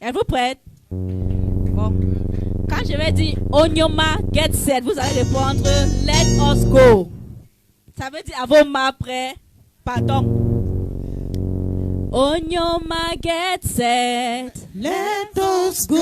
Êtes-vous prête? Bon. Quand je vais dire Onyoma, get set, vous allez répondre let us go. Ça veut dire à vos mains prêts. Pardon. Onyoma, get set. Let us go.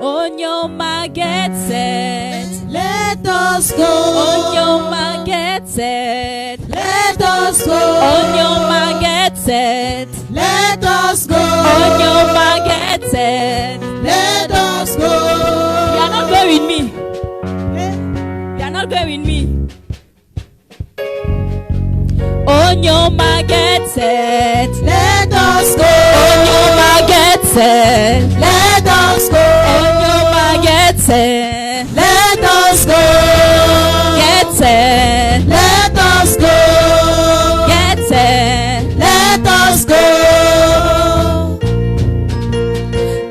Onyoma, get set. Let us go. Onyoma, get set. Let us go. Onyoma, get set. Let us go. Onyoma, get set. Let us go. You are not going with me. You are not going with me. Onyoma, get set. Let us go. Onyoma, get set. Let us go. Onyoma, get set. Let us go. Get set. Let us go. Get set. Let us go.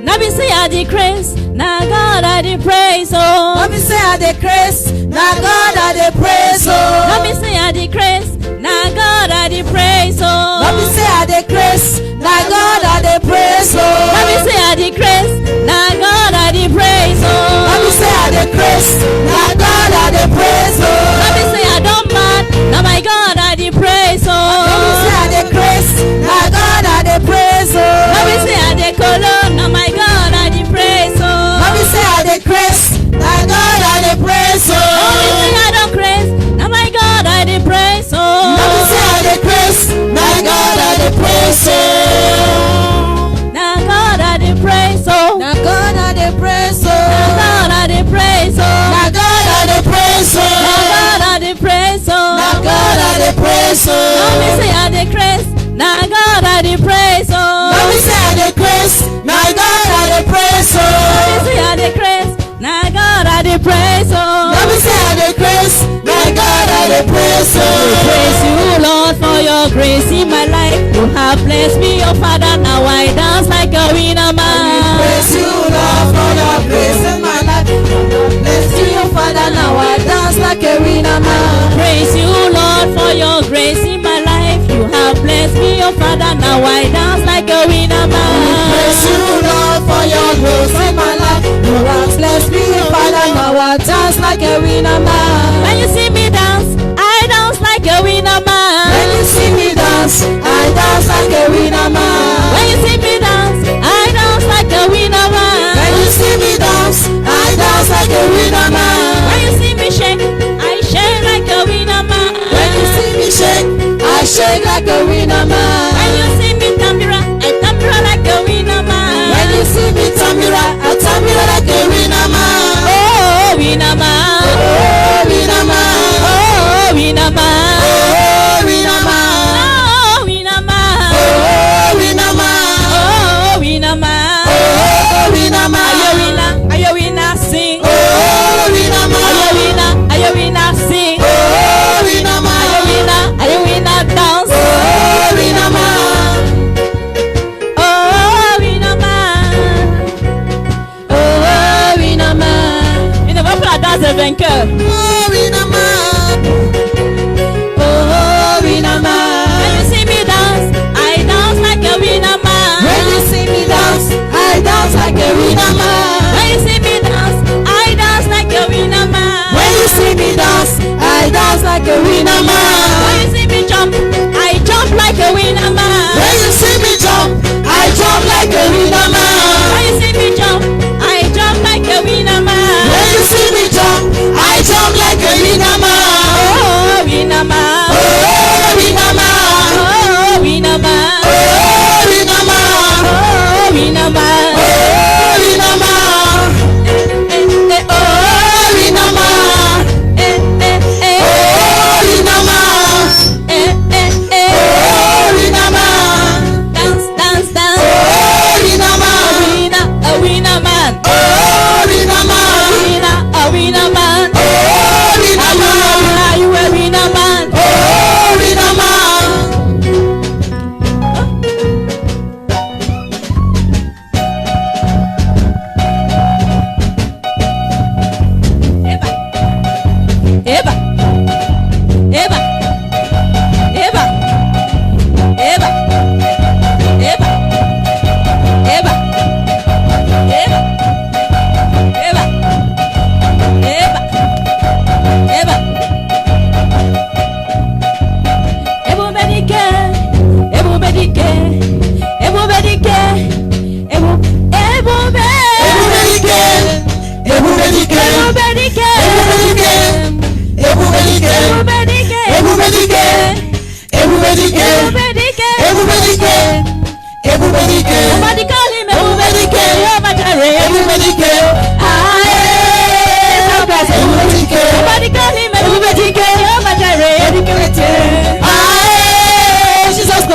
Now me say I decrease, now God I dey praise oh. Let me say I decrease, now God I dey praise oh. Now me say I decrease, now God I dey praise oh. Let me say I decrease, now God I dey praise oh. Now me say I decrease, now God I dey praise oh. Let me say I decrease, now God I dey praise oh. Now me say I don't mad, now my God I dey praise Let me say oh. I decrease, now God I dey praise oh. Now me say I dey colon, now my God I dey praise oh. Let me say I decrease, now God I dey praise oh. Now me say I don't craze, now my God I dey praise oh. Let me say I decrease, now God I dey praise oh. Now God I dey praise oh. Now God I dey praise oh. Now God I dey praise oh. Now God I dey praise oh. Now God I dey praise oh. Now God I dey praise oh. Now me say I dey craze, now God I dey praise oh. Let me say I decrease, now God I dey praise Now me oh. say I dey craze, now God I dey praise oh. Let me say I decrease, now God I dey praise oh. Praise you Lord for your grace in my life. You have blessed me, oh Father. Now I dance like a winner man. Praise you Lord for your grace in my life. Bless you Father, now I dance like a winner man. Praise you Lord for your grace in my life. You have blessed me, oh Father. Now I dance like a winner Praise you man. Lord for your grace in my life. You have blessed me Father, now I dance like a winner man. When you see me dance, I dance like a winner man. When you see me dance, I dance like a winner man. When you see me dance, I dance like a winner man. When you see me dance, I dance like a winner man. When you see me shake, I shake like a winner man. When you see me shake, I shake like a winner man. When you see me tambira, I tambira like a winner man. When you see me tamira, I tamira like a winner man. Oh, winner man. Oh, winner man. Oh, winner man. Oh, winner man. Oh, winner man. Oh,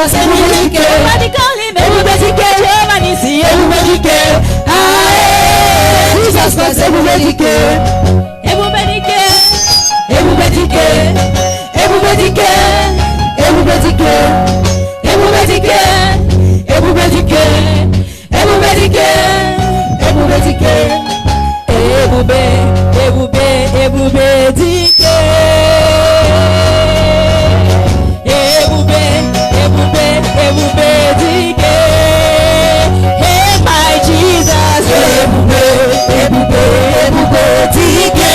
Jesus, ebube dike. Everybody call him ebube dike. Jehovah Nissi, ebube dike. Jesus Christ, ebube dike. Ebube dike. Ebube dike. Ebube dike. Ebube dike. Ebube dike. Ebube dike. Ebube dike. Ebube dike. Ebube, ebube, ebube dike. Ebube, ebube, ebube dike. Hey my Jesus. Ebube, ebube, ebube dike.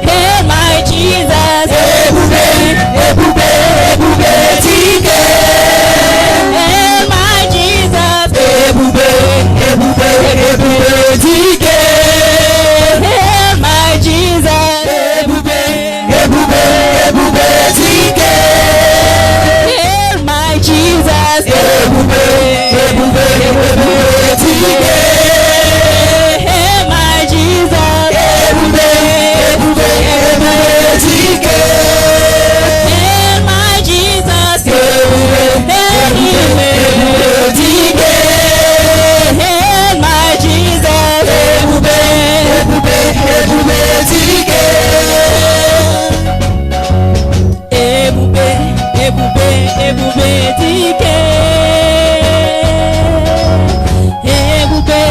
Hey my Jesus. Ebube, ebube, ebube dike. Hey my Jesus. Ebube, ebube, ebube dike. Hey my Jesus. Ebube, ebube, ebube dike. Hey my Jesus. Ebube, ebube, ebube dike. Hey my Jesus. Ebube, ebube, ebube dike. Hey my Jesus. Ebube, ebube, ebube dike. Hey my Jesus. Ebube, ebube, ebube dike. Ebube, ebube, ebube dike. Ebube,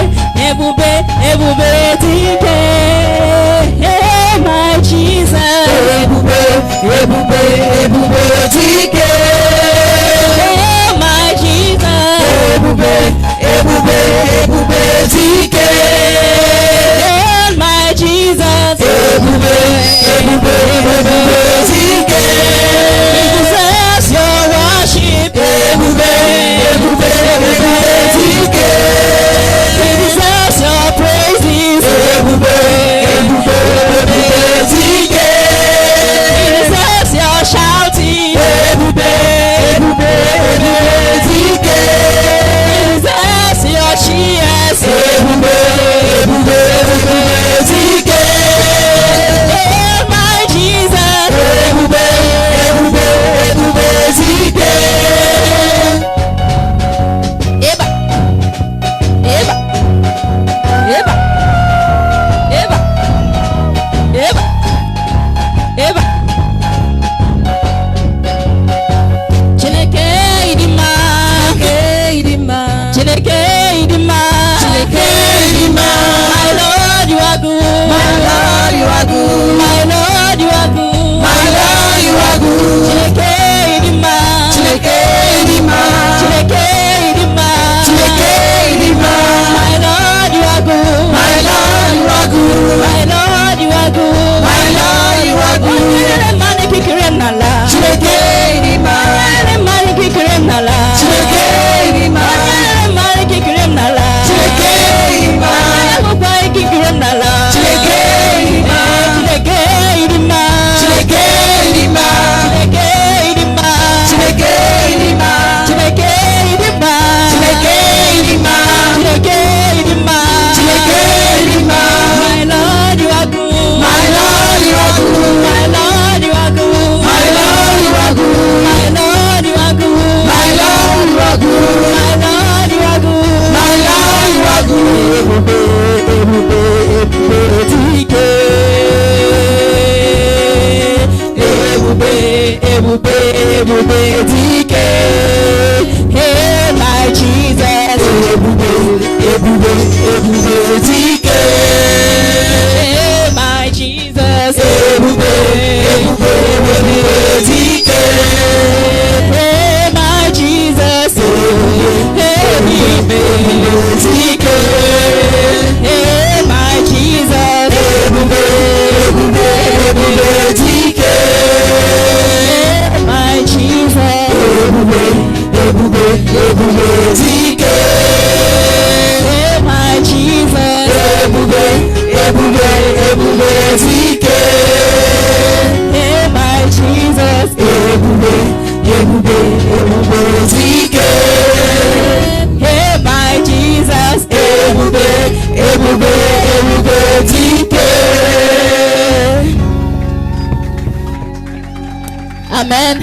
ebube, ebube dike. Hey my Jesus. Ebube, ebube, ebube dike. Hey my Jesus. Ebube, ebube, ebube dike. Hey my Jesus. Ebube, ebube, ebube dike. He deserves your worship. Ebube, ebube, ebube dike. He deserves your praises. Ebube, ebube, ebube dike. He deserves your shouting. Ebube, ebube, ebube dike. He deserves your cheers. Ebube, ebube, ebube dike. Hey my Jesus. Ebube, ebube, ebube dike. Eba, eba, eba, eba, eba, eba. Chineke idima, Chineke idima, my Lord you are good, My Lord, you are good. my Lord you are good, My Lord, you are good. Chineke idima, Chineke idima. Chineke idima, Chineke idima. my Lord you are good, My Lord, you are good. my Lord you are good, My Lord, you are good. Onyere mani kikere nala, Chineke idima. Onyere mani kikere nala, Chineke idima. Onyere mani kikere nala, Chineke idima. Onyekwa kikere nala, Chineke idima. Chineke idima, Chineke idima. Chineke idima, Chineke idima. Chineke idima, Chineke idima. Chineke idima, Chineke idima. my Lord you are good, My Lord, you are good. my Lord you are good, My Lord, you are good. my Lord you are good, My Lord, you are good. my Lord you are good, My Lord, you are good. Ebube, ebube, ebube dike. Hey my Jesus. Ebube, ebube, ebube dike. Hey my Jesus. Ebube, ebube, ebube dike. Hey my Jesus. Hey Ebube, ebube dike. hey my Jesus. Ebube, ebube, ebube dike. Hey my Jesus. Ebube, ebube, ebube dike. Hey my Jesus. Ebube, ebube, ebube dike. Hey my Jesus. Ebube, ebube, ebube dike. Hey my Jesus. Ebube, ebube, ebube dike. Amen.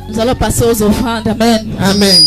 Nous va passer aux offrandes. Amen. Amen.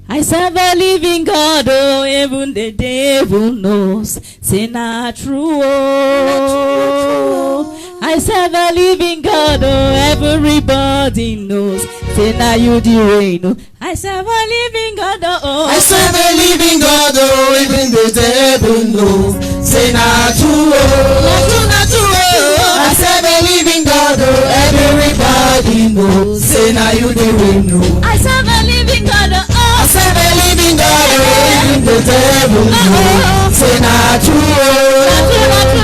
I serve a living God, oh, even the devil knows. Say not true, oh. I serve a living God, oh, everybody knows. Say now you the reign, oh. I serve a living God, oh. I serve a living God, oh, even the devil knows. Say not true, oh. Not true, oh. I serve a living God, oh, everybody knows. Say now you the reign, oh. I serve a living God, oh. I serve a living God, oh, even the devil knows. Say not true, oh.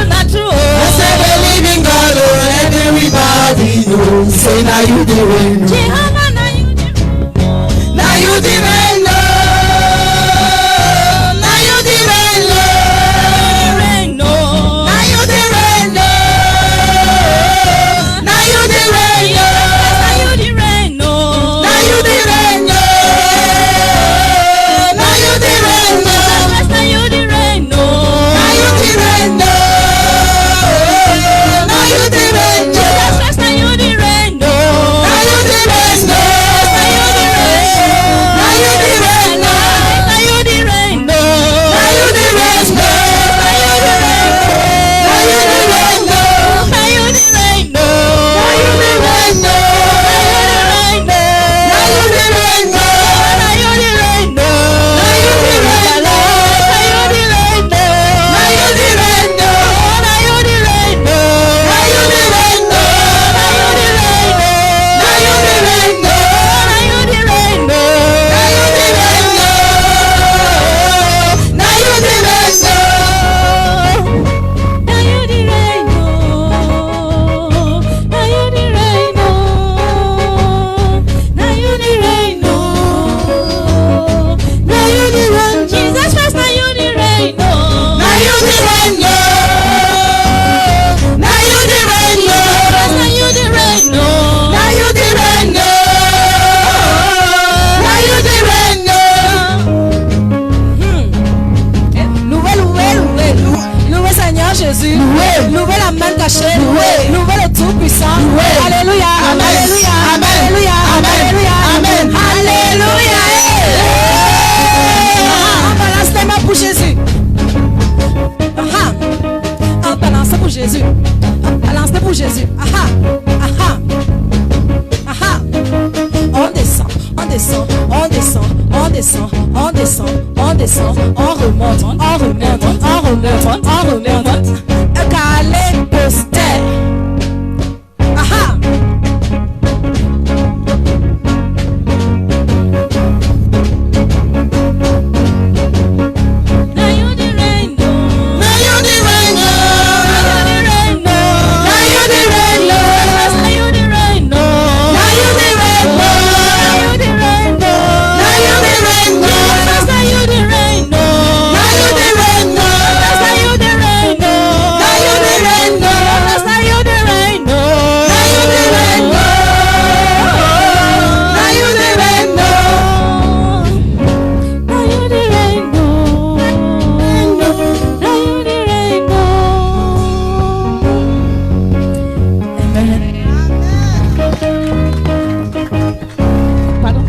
Not true, I serve a living God, oh, everybody knows. Say now you the reign, oh. Jehovah, now you the Now you the reign, oh. Now you the reign, oh. reign, no. Now you the reign, oh. Now you the reign, oh. Now you the reign, no. Now you the reign, oh. Now you the reign, oh. Now you the reign, no. Now you the reign, oh. Now you the reign, oh. Now you the reign, no. Now you the reign, oh. Now you the reign, oh. Now you the reign, no. Now you the reign, oh. Now you the reign, oh. Now you the reign, no. Now you the reign, oh. Now you the reign, oh. Now you the reign, no. Now you the reign, oh. Now you the reign, no. Now you the reign, oh. Now you the reign, no. Now you the reign, oh. Now you the reign, no. Now you the reign, oh. Now you the reign, no. Now you the reign, oh. Now you the reign, oh. Now you the reign, no. Now you the reign, no. Now you the reign, no. Now you the reign, Jesus Christ, now you the reign, no. Now you the reign, oh. Now you the reign, oh. Now you the reign, no. Now you the reign, oh. Now you the reign, oh. Louez, louez, louez, louez Seigneur Jésus. Louez la main cachée. Louez le Tout-Puissant. Alléluia. Amen. Alléluia. Amen. Alléluia. Amen. Alléluia. Amen. Alléluia. On balance tes mains pour Jésus. On balance pour Jésus. Balance pour Jésus. On descend, on descend, on descend, on descend, on descend, on descend, on remonte, on remonte, on remonte, on remonte. Un caléidoscope. Now you the reign, no. Now you the reign, oh. Now you the reign, no. Now you the reign, oh. Now you the reign, no. Now you the reign, oh. Now you the reign, no. Now you the reign, oh. Now you the reign, no. Now you the reign, oh. Now you the reign, no. Now you the reign, oh. Now you the reign, no. Now you the reign, oh. Now you the reign, oh. Now you the reign, no. Now you the reign, no. Amen. Pardon.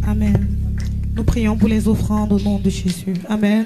Amen. Nous prions pour les offrandes au nom de Jésus. Amen.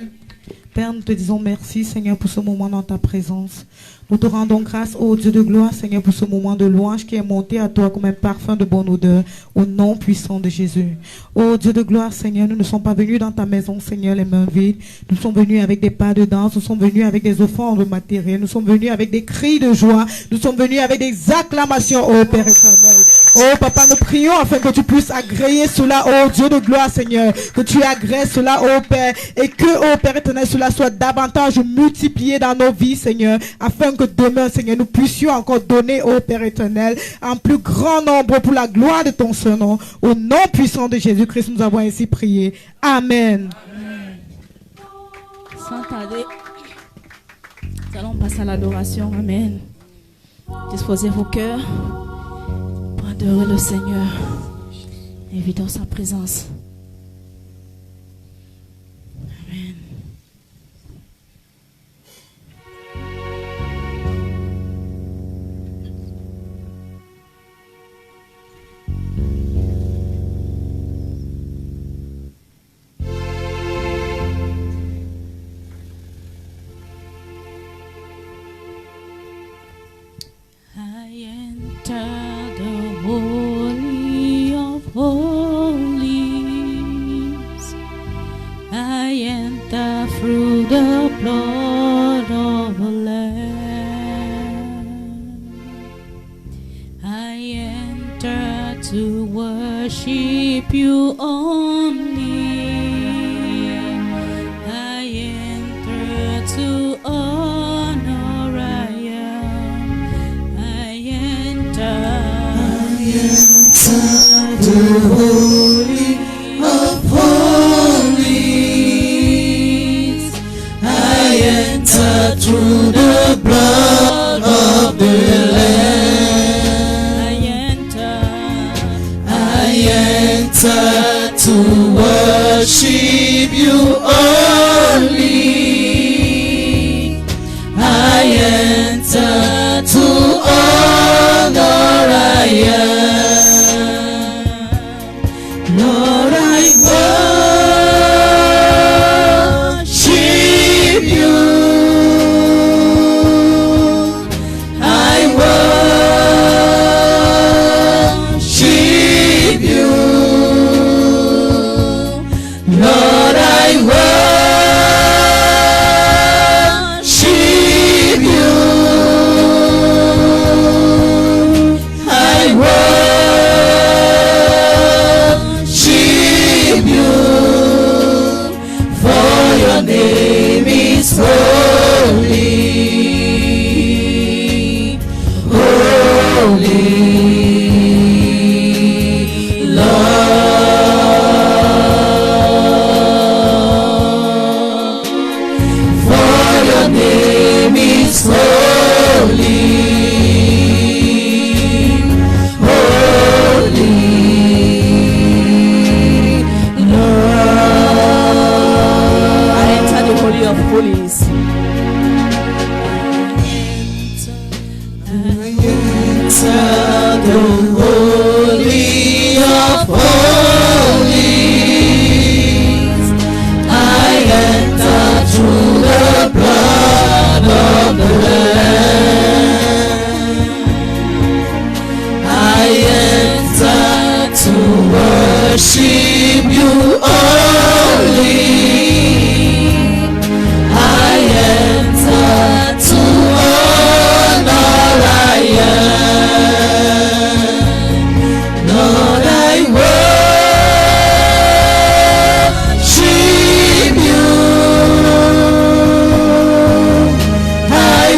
Père, nous te disons merci, Seigneur, pour ce moment dans ta présence. Nous te rendons grâce, ô Dieu de gloire, Seigneur, pour ce moment de louange qui est monté à toi comme un parfum de bonne odeur, au nom puissant de Jésus. Ô Dieu de gloire, Seigneur, nous ne sommes pas venus dans ta maison, Seigneur, les mains vides. Nous sommes venus avec des pas de danse, nous sommes venus avec des offrandes matérielles, nous sommes venus avec des cris de joie, nous sommes venus avec des acclamations, ô Père éternel. Oh Papa, nous prions afin que tu puisses agréer cela, ô Dieu de gloire, Seigneur, que tu agrées cela, ô Père, et que, ô Père éternel, cela soit davantage multiplié dans nos vies, Seigneur, afin que demain, Seigneur, nous puissions encore donner, ô Père éternel, un plus grand nombre pour la gloire de ton Saint nom. Au nom puissant de Jésus-Christ, nous avons ainsi prié. Amen. Sans tarder, nous allons passer à l'adoration. Amen. Disposez vos cœurs pour adorer le Seigneur. Invitons sa présence. Amen. to worship you only. I enter to honor. I enter. The Holy of Holies. I enter through the blood of the Lamb. I enter to worship you only. I enter to honor. I am. Lord, I worship you. I worship you. Lord, I worship you. I worship you, for your name is holy, holy, Lord. For your name is holy, holy, Lord. I enter the Holy of Holies. Enter the Holy of Holies. I enter through the blood of the Lamb. I enter to worship you only. I enter to honor. I am. Lord, I worship you. I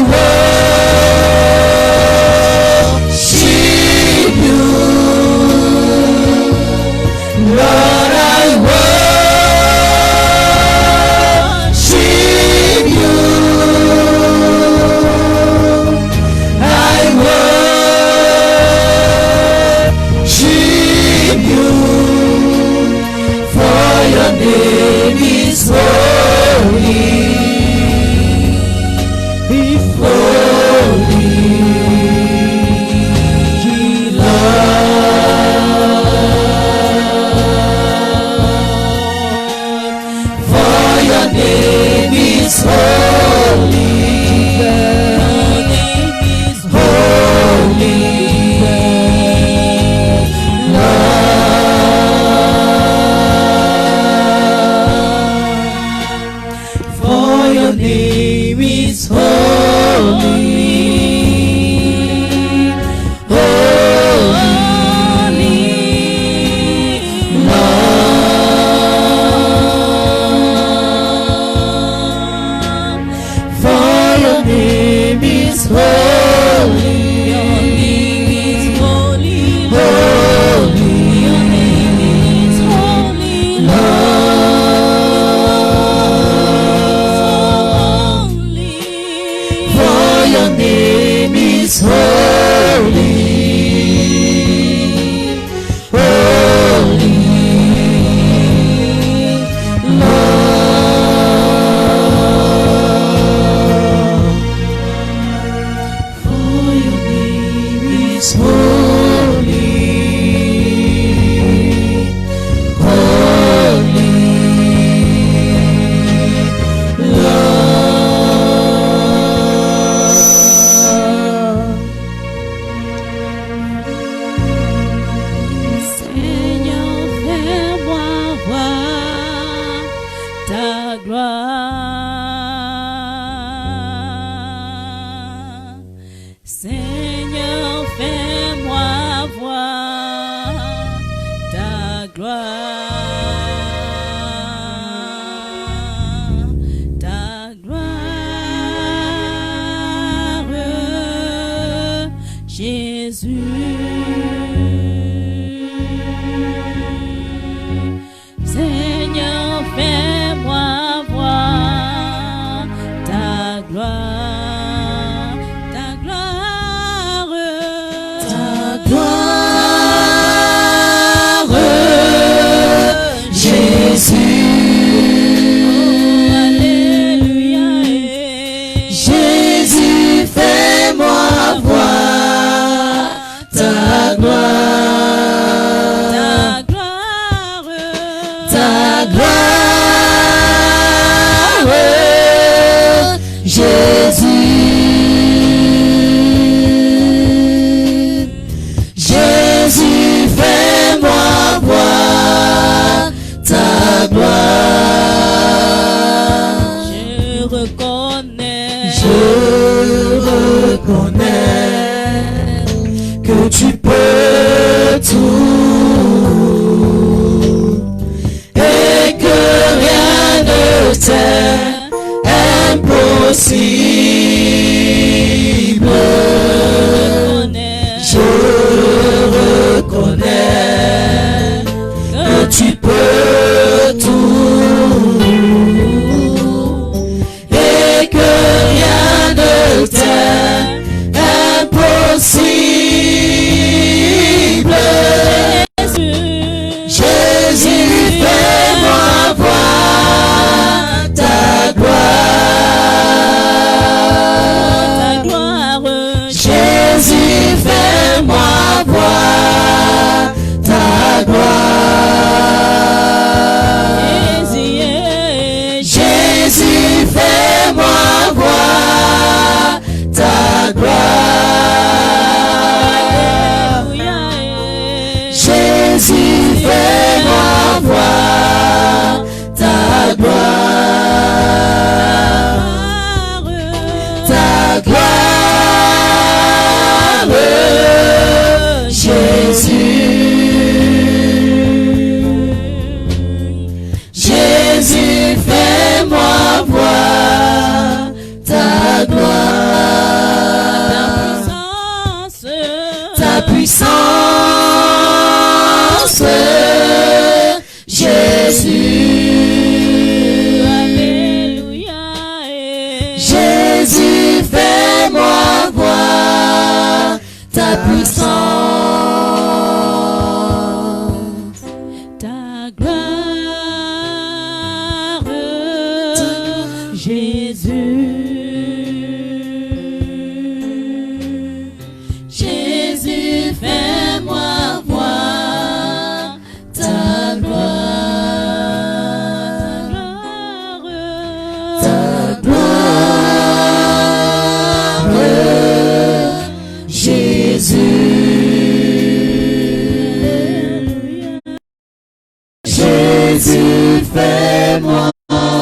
worship you. Lord, I worship Jésus. Seigneur, fais-moi voir ta gloire, ta gloire, ta gloire, Jésus. Oh, alléluia. Jésus, fais-moi voir ta gloire, Ta gloire, ta gloire, Jésus. Jésus, fais-moi voir ta gloire. je reconnais, Que tu peux tout et que rien ne t'est impossible. Je reconnais que tu peux tout et que rien ne t'est impossible. Jésus, fais-moi voir ta gloire. Jésus, fais-moi voir ta gloire. Jésus, fais-moi voir ta gloire. Jésus, fais-moi voir ta gloire. Ta gloire, Jésus. Jésus, fais-moi voir ta gloire. Ta puissance, Jésus. Alléluia. Jésus, fais-moi voir ta puissance. Ta gloire, Jésus. Jésus, fais-moi voir ta gloire. Ta gloire, Jésus. Jésus, fais-moi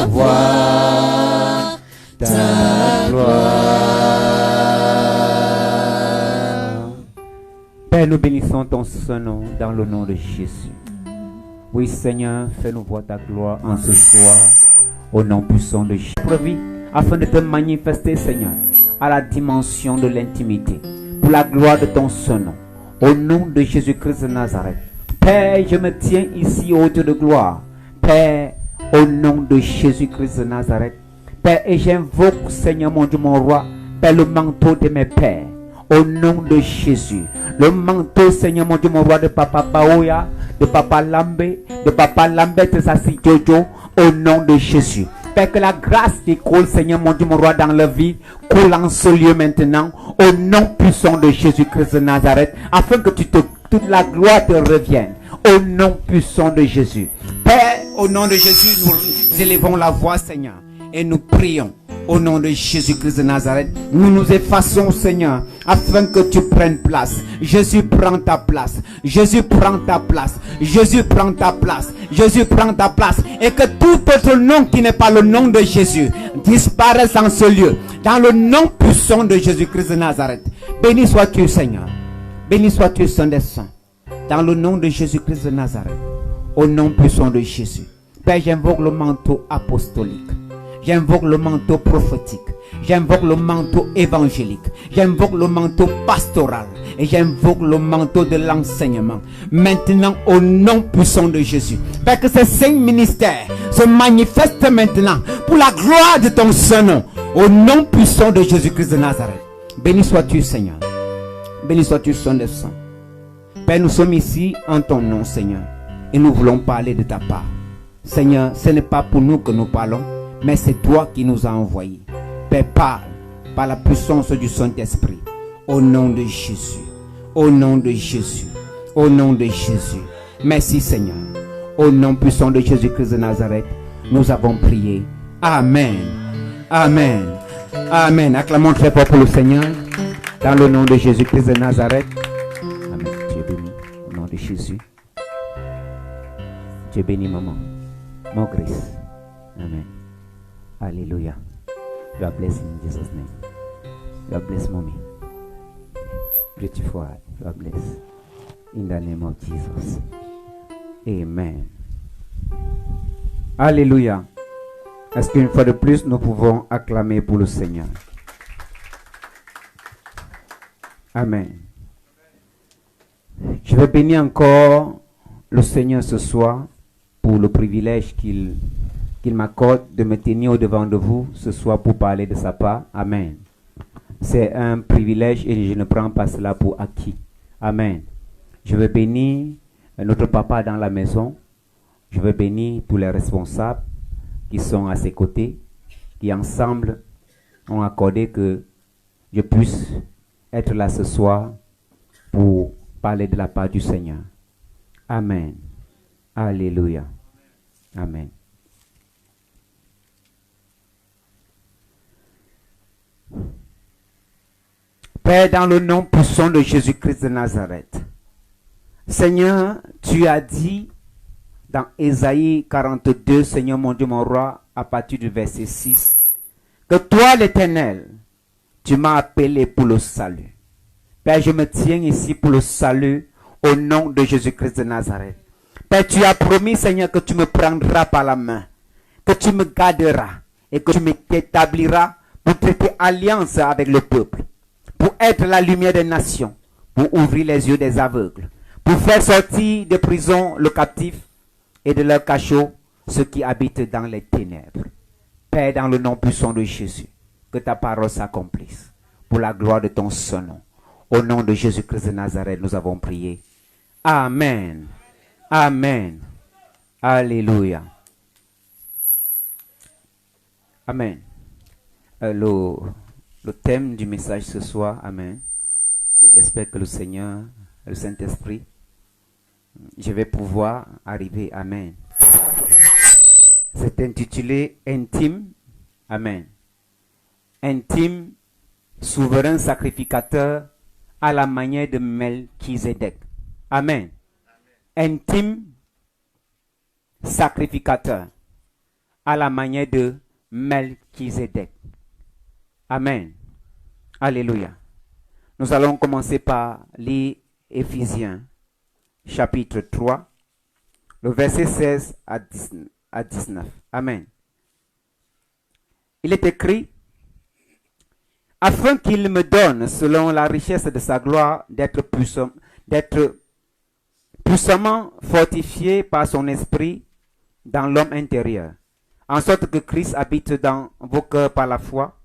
voir ta gloire. Père, nous bénissons ton Saint-Nom dans le nom de Jésus. Oui, Seigneur, fais-nous voir ta gloire en ce soir, au nom puissant de Jésus. Afin de te manifester, Seigneur, à la dimension de l'intimité, pour la gloire de ton Saint-Nom, au nom de Jésus-Christ de Nazareth. Père, je me tiens ici au Dieu de gloire. Père, au nom de Jésus-Christ de Nazareth. Père, et j'invoque, Seigneur mon Dieu, mon roi, Père, le manteau de mes pères. Au nom de Jésus. Le manteau, Seigneur mon Dieu, mon roi, de Papa Baoya, de Papa Lambé, de Papa Lambert Sassi Jojo, au nom de Jésus. Père, que la grâce qui coule, Seigneur mon Dieu, mon roi, dans leur vie, coule en ce lieu maintenant, au nom puissant de Jésus-Christ de Nazareth, afin que toute la gloire te revienne, au nom puissant de Jésus. Père, au nom de Jésus, nous élevons la voix, Seigneur, et nous prions. Au nom de Jésus-Christ de Nazareth, nous nous effaçons, Seigneur, afin que tu prennes place. Jésus, prend ta place. Jésus, prend ta place. Jésus, prend ta place. Jésus, prend ta place. Et que tout autre nom qui n'est pas le nom de Jésus disparaisse en ce lieu. Dans le nom puissant de Jésus-Christ de Nazareth. Béni sois-tu, Seigneur. Béni sois-tu, Saint des Saints. Dans le nom de Jésus-Christ de Nazareth. Au nom puissant de Jésus. Père, j'invoque le manteau apostolique. J'invoque le manteau prophétique. J'invoque le manteau évangélique. J'invoque le manteau pastoral. Et j'invoque le manteau de l'enseignement. Maintenant, au nom puissant de Jésus. Père, que ces 5 ministères se manifestent maintenant pour la gloire de ton Saint-Nom. Au nom puissant de Jésus-Christ de Nazareth. Béni sois-tu, Seigneur. Béni sois-tu, Saint des Saints. Père, nous sommes ici en ton nom, Seigneur. Et nous voulons parler de ta part. Seigneur, ce n'est pas pour nous que nous parlons, mais c'est toi qui nous as envoyés. Père, parle par la puissance du Saint-Esprit. Au nom de Jésus. Au nom de Jésus. Au nom de Jésus. Merci, Seigneur. Au nom puissant de Jésus-Christ de Nazareth, nous avons prié. Amen. Amen. Amen. Acclamons très fort pour le Seigneur. Dans le nom de Jésus-Christ de Nazareth. Amen. Tu es béni. Au nom de Jésus. Tu es béni, maman. More grace. Amen. Hallelujah. You are blessed in Jesus' name. You are blessed, mommy. Beautiful heart. You are blessed. In the name of Jesus. Amen. Alléluia. Est-ce qu'une fois de plus, nous pouvons acclamer pour le Seigneur? Amen. Je vais bénir encore le Seigneur ce soir pour le privilège qu'il m'accorde de me tenir au-devant de vous ce soir pour parler de sa part. Amen. C'est un privilège et je ne prends pas cela pour acquis. Amen. Je veux bénir notre papa dans la maison. Je veux bénir tous les responsables qui sont à ses côtés, qui ensemble ont accordé que je puisse être là ce soir pour parler de la part du Seigneur. Amen. Alléluia. Amen. Père, dans le nom puissant de Jésus-Christ de Nazareth, Seigneur, tu as dit dans Ésaïe 42, Seigneur mon Dieu, mon roi, à partir du verset 6, que toi, l'Éternel, tu m'as appelé pour le salut. Père, je me tiens ici pour le salut au nom de Jésus-Christ de Nazareth. Père, tu as promis, Seigneur, que tu me prendras par la main, que tu me garderas et que tu m'établiras pour traiter alliance avec le peuple, pour être la lumière des nations, pour ouvrir les yeux des aveugles, pour faire sortir de prison le captif et de leur cachot ceux qui habitent dans les ténèbres. Père, dans le nom puissant de Jésus, que ta parole s'accomplisse pour la gloire de ton Saint-Nom. Au nom de Jésus-Christ de Nazareth, nous avons prié. Amen. Amen. Alléluia. Amen. Le thème du message ce soir, Amen. J'espère que le Seigneur, le Saint-Esprit, je vais pouvoir arriver. Amen. C'est intitulé Intime. Amen. Intime, souverain sacrificateur à la manière de Melchizedek. Amen. Intime, sacrificateur à la manière de Melchizedek. Amen. Alléluia. Nous allons commencer par lire Éphésiens, chapitre 3, le verset 16 à 19. Amen. Il est écrit, afin qu'il me donne, selon la richesse de sa gloire, d'être puissamment fortifié par son esprit dans l'homme intérieur, en sorte que Christ habite dans vos cœurs par la foi,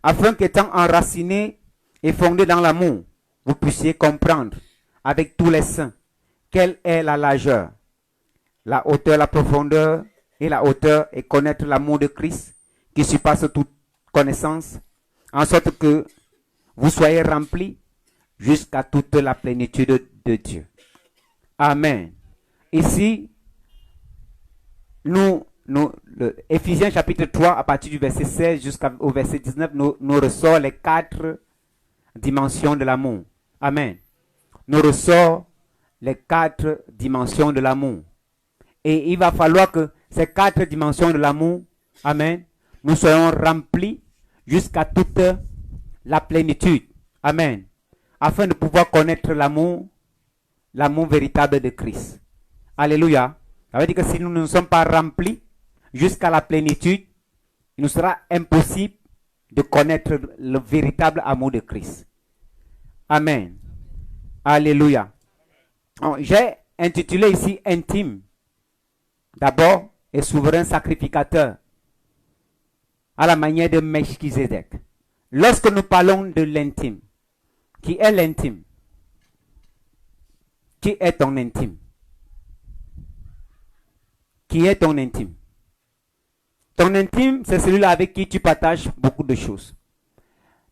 afin qu'étant enraciné et fondé dans l'amour, vous puissiez comprendre avec tous les saints quelle est la largeur, la hauteur, la profondeur et la hauteur, et connaître l'amour de Christ qui surpasse toute connaissance, en sorte que vous soyez remplis jusqu'à toute la plénitude de Dieu. Amen. Ici, Éphésiens chapitre 3, à partir du verset 16 jusqu'au verset 19, nous ressort les 4 dimensions de l'amour. Amen. Nous ressort les 4 dimensions de l'amour. Et il va falloir que ces 4 dimensions de l'amour, amen, nous soyons remplis jusqu'à toute la plénitude. Amen. Afin de pouvoir connaître l'amour véritable de Christ. Alléluia. Ça veut dire que si nous ne sommes pas remplis jusqu'à la plénitude, il nous sera impossible de connaître le véritable amour de Christ. Amen. Alléluia. J'ai intitulé ici intime. D'abord, et souverain sacrificateur, à la manière de Melchizedek. Lorsque nous parlons de l'intime, qui est l'intime? Qui est ton intime? Qui est ton intime? Ton intime, c'est celui-là avec qui tu partages beaucoup de choses.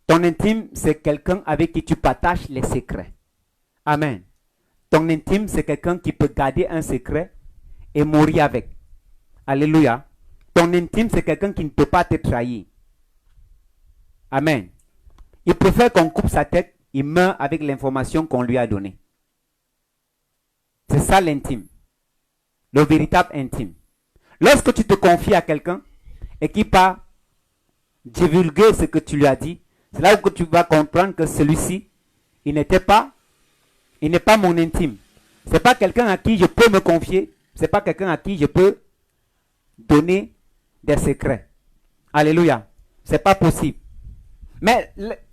Ton intime, c'est quelqu'un avec qui tu partages les secrets. Amen. Ton intime, c'est quelqu'un qui peut garder un secret et mourir avec. Alléluia. Ton intime, c'est quelqu'un qui ne peut pas te trahir. Amen. Il préfère qu'on coupe sa tête, il meurt avec l'information qu'on lui a donnée. C'est ça l'intime. Le véritable intime. Lorsque tu te confies à quelqu'un et qui part divulguer ce que tu lui as dit, c'est là où tu vas comprendre que celui-ci, il n'est pas mon intime. Ce n'est pas quelqu'un à qui je peux me confier. Ce n'est pas quelqu'un à qui je peux donner des secrets. Alléluia. Ce n'est pas possible. Mais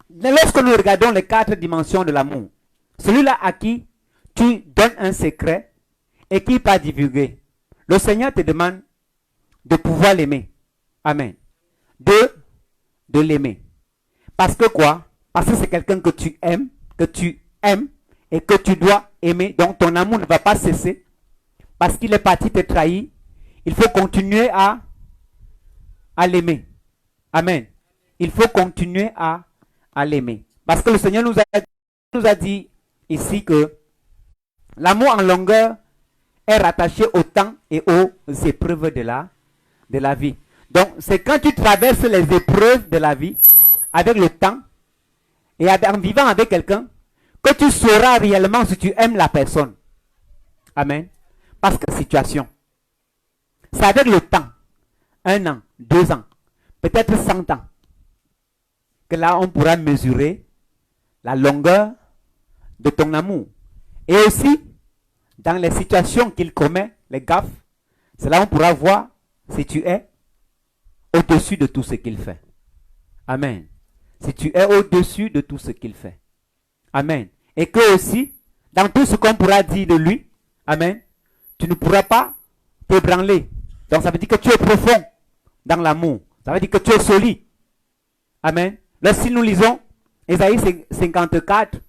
lorsque nous regardons les 4 dimensions de l'amour, celui-là à qui tu donnes un secret et qui pas divulgué, le Seigneur te demande de pouvoir l'aimer. Amen. De l'aimer. Parce que quoi? Parce que c'est quelqu'un que tu aimes et que tu dois aimer. Donc ton amour ne va pas cesser. Parce qu'il est parti te trahir. Il faut continuer à l'aimer. Amen. Il faut continuer à l'aimer. Parce que le Seigneur nous a dit ici que l'amour en longueur est rattaché au temps et aux épreuves de la vie. Donc, c'est quand tu traverses les épreuves de la vie avec le temps et en vivant avec quelqu'un que tu sauras réellement si tu aimes la personne. Amen. Parce que situation. C'est avec le temps. 1 an, 2 ans, peut-être 100 ans. Que là, on pourra mesurer la longueur de ton amour. Et aussi, dans les situations qu'il commet, les gaffes, c'est là on pourra voir si tu es au-dessus de tout ce qu'il fait. Amen. Si tu es au-dessus de tout ce qu'il fait. Amen. Et que aussi, dans tout ce qu'on pourra dire de lui, amen, tu ne pourras pas t'ébranler. Donc ça veut dire que tu es profond dans l'amour. Ça veut dire que tu es solide. Amen. Là, si nous lisons Ésaïe 54,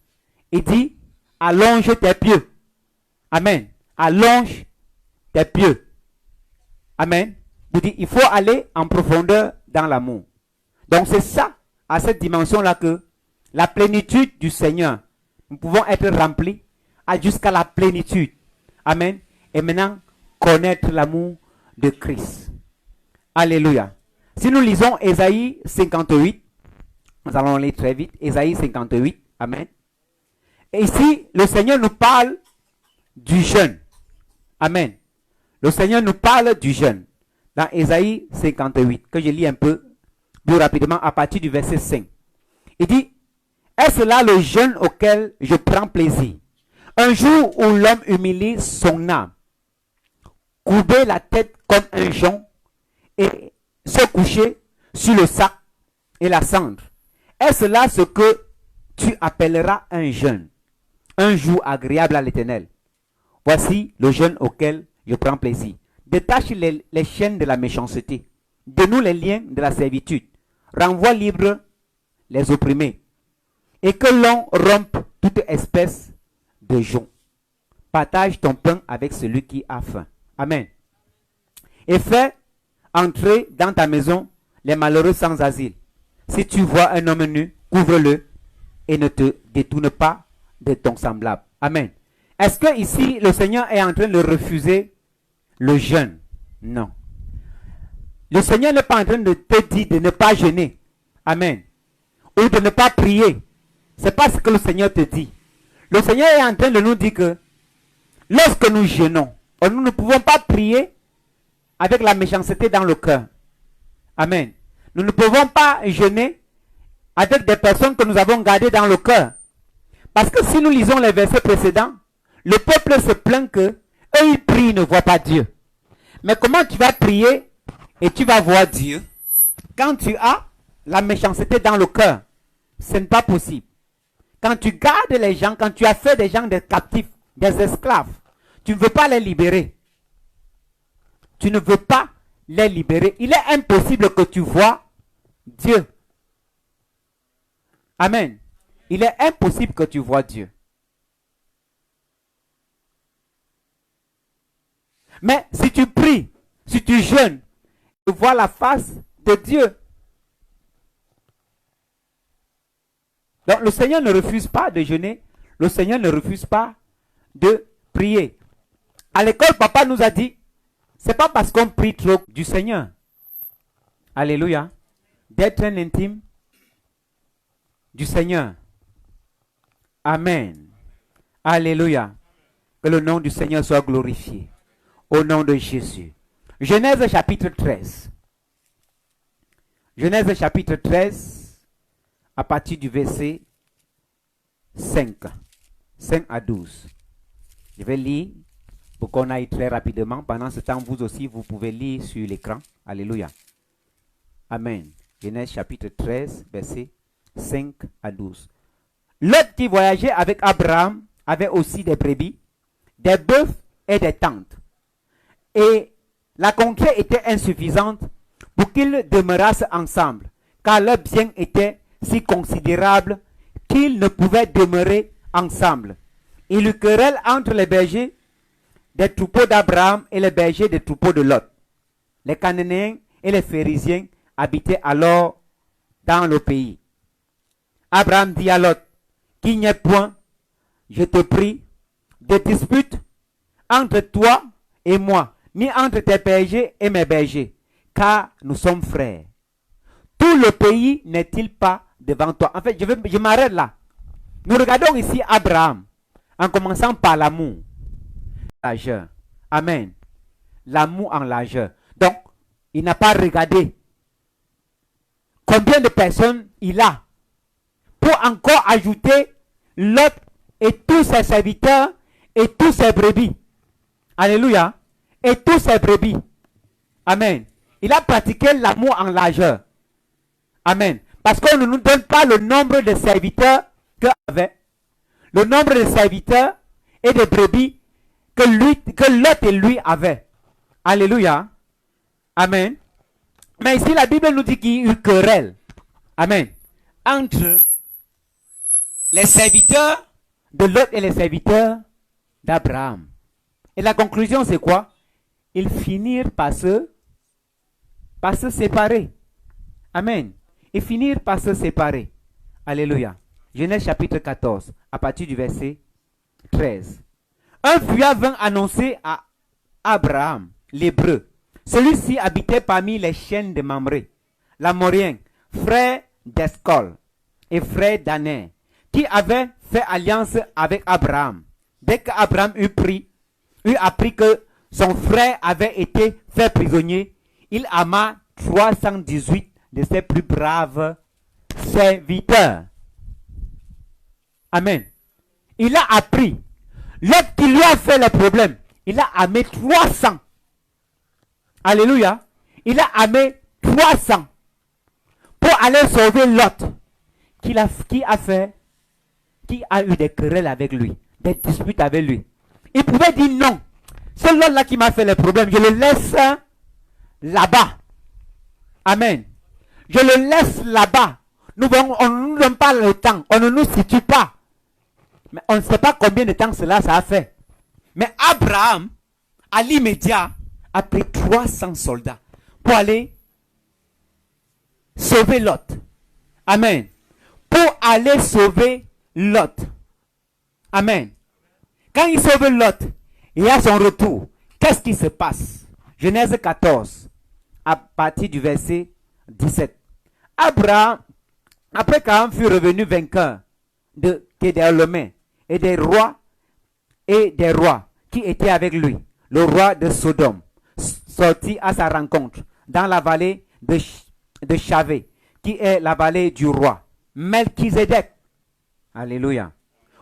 il dit, allonge tes pieds. Amen. Allonge tes pieds. Amen. Vous dites, il faut aller en profondeur dans l'amour. Donc c'est ça, à cette dimension-là, que la plénitude du Seigneur, nous pouvons être remplis jusqu'à la plénitude. Amen. Et maintenant, connaître l'amour de Christ. Alléluia. Si nous lisons Ésaïe 58, nous allons lire très vite. Ésaïe 58. Amen. Et ici, le Seigneur nous parle du jeûne. Amen. Le Seigneur nous parle du jeûne. Dans Ésaïe 58, que je lis un peu plus rapidement à partir du verset 5. Il dit, est-ce là le jeûne auquel je prends plaisir? Un jour où l'homme humilie son âme, courber la tête comme un jonc et se coucher sur le sac et la cendre. Est-ce là ce que tu appelleras un jeûne? Un jour agréable à l'Éternel. Voici le jeûne auquel je prends plaisir. Détache les chaînes de la méchanceté. Dénoue les liens de la servitude. Renvoie libre les opprimés. Et que l'on rompe toute espèce de jonc. Partage ton pain avec celui qui a faim. Amen. Et fais entrer dans ta maison les malheureux sans asile. Si tu vois un homme nu, couvre-le et ne te détourne pas de ton semblable. Amen. Est-ce que ici le Seigneur est en train de refuser le jeûne? Non. Le Seigneur n'est pas en train de te dire de ne pas jeûner. Amen. Ou de ne pas prier. Ce n'est pas ce que le Seigneur te dit. Le Seigneur est en train de nous dire que lorsque nous jeûnons, nous ne pouvons pas prier avec la méchanceté dans le cœur. Amen. Nous ne pouvons pas jeûner avec des personnes que nous avons gardées dans le cœur. Parce que si nous lisons les versets précédents, le peuple se plaint que eux ils prient, ils ne voient pas Dieu. Mais comment tu vas prier et tu vas voir Dieu quand tu as la méchanceté dans le cœur? Ce n'est pas possible. Quand tu gardes les gens, quand tu as fait des gens des captifs, des esclaves, tu ne veux pas les libérer. Tu ne veux pas les libérer. Il est impossible que tu vois Dieu. Amen. Il est impossible que tu vois Dieu. Mais si tu pries, si tu jeûnes, tu vois la face de Dieu. Donc le Seigneur ne refuse pas de jeûner. Le Seigneur ne refuse pas de prier. À l'école, papa nous a dit, c'est pas parce qu'on prie trop du Seigneur. Alléluia. D'être un intime du Seigneur. Amen. Alléluia. Que le nom du Seigneur soit glorifié. Au nom de Jésus. Genèse chapitre 13. Genèse chapitre 13, à partir du verset 5. 5 à 12. Je vais lire pour qu'on aille très rapidement. Pendant ce temps, vous aussi, vous pouvez lire sur l'écran. Alléluia. Amen. Genèse chapitre 13, verset 5 à 12. Lot qui voyageait avec Abraham avait aussi des brebis, des bœufs et des tentes. Et la contrée était insuffisante pour qu'ils demeurassent ensemble, car leurs biens étaient si considérables qu'ils ne pouvaient demeurer ensemble. Il y eut querelle entre les bergers des troupeaux d'Abraham et les bergers des troupeaux de Lot. Les Cananéens et les Phérésiens habitaient alors dans le pays. Abraham dit à Lot, qu'il n'y ait point, je te prie, de dispute entre toi et moi, ni entre tes bergers et mes bergers, car nous sommes frères. Tout le pays n'est-il pas devant toi? En fait, je m'arrête là. Nous regardons ici Abraham, en commençant par l'amour. Largeur. Amen. L'amour en largeur. Donc, il n'a pas regardé combien de personnes il a pour encore ajouter Lot et tous ses serviteurs et tous ses brebis. Alléluia. Et tous ses brebis. Amen. Il a pratiqué l'amour en largeur. Amen. Parce qu'on ne nous donne pas le nombre de serviteurs qu'il avait. Le nombre de serviteurs et de brebis que Lot et lui avaient. Alléluia. Amen. Mais ici, la Bible nous dit qu'il y a eu querelle. Amen. Entre les serviteurs de Lot et les serviteurs d'Abraham. Et la conclusion, c'est quoi? Ils finirent par se séparer. Amen. Ils finirent par se séparer. Alléluia. Genèse chapitre 14, à partir du verset 13. Un fuyard vint annoncer à Abraham, l'Hébreu. Celui-ci habitait parmi les chaînes de Mamré, l'Amorien, frère d'Escol et frère d'Aner, qui avait fait alliance avec Abraham. Dès qu'Abraham eut appris que son frère avait été fait prisonnier, il ama 318 de ses plus braves serviteurs. Amen. Il a appris. L'autre qui lui a fait le problème, il a amé 300. Alléluia. Il a amé 300 pour aller sauver l'autre qui a eu des querelles avec lui, des disputes avec lui. Il pouvait dire non. C'est l'autre là qui m'a fait le problème. Je le laisse là-bas. Amen. Je le laisse là-bas. On ne nous donne pas le temps. On ne nous situe pas. Mais on ne sait pas combien de temps ça a fait. Mais Abraham, à l'immédiat, a pris 300 soldats pour aller sauver Lot. Amen. Pour aller sauver Lot. Amen. Quand il sauve Lot, et à son retour, qu'est-ce qui se passe? Genèse 14, à partir du verset 17. Abraham, après qu'Abraham fut revenu vainqueur de Kedorlaomer et des rois qui étaient avec lui, le roi de Sodome sortit à sa rencontre dans la vallée de Chavé, qui est la vallée du roi Melchizedek. Alléluia.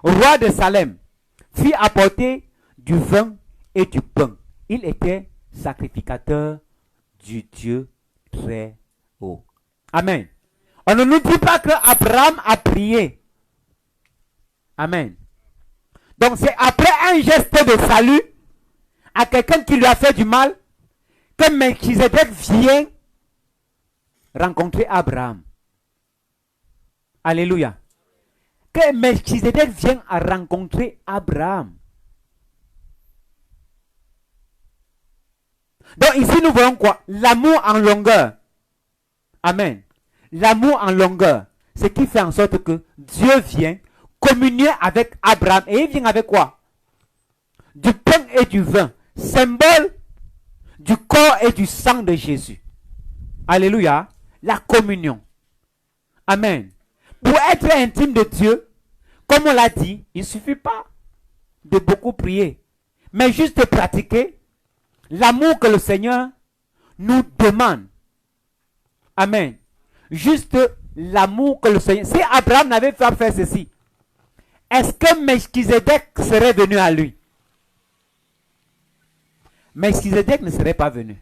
Roi de Salem, fit apporter du vin et du pain. Il était sacrificateur du Dieu très haut. Amen. On ne nous dit pas que Abraham a prié. Amen. Donc c'est après un geste de salut à quelqu'un qui lui a fait du mal que Melchizedek vient rencontrer Abraham. Alléluia. Que Melchizedek vient à rencontrer Abraham. Donc ici nous voyons quoi? L'amour en longueur. Amen. L'amour en longueur. Ce qui fait en sorte que Dieu vient communier avec Abraham. Et il vient avec quoi? Du pain et du vin. Symbole du corps et du sang de Jésus. Alléluia. La communion. Amen. Pour être intime de Dieu, comme on l'a dit, il ne suffit pas de beaucoup prier, mais juste de pratiquer l'amour que le Seigneur nous demande. Amen. Juste l'amour que le Seigneur... Si Abraham n'avait pas fait ceci, est-ce que Melchizedek serait venu à lui? Melchizedek ne serait pas venu.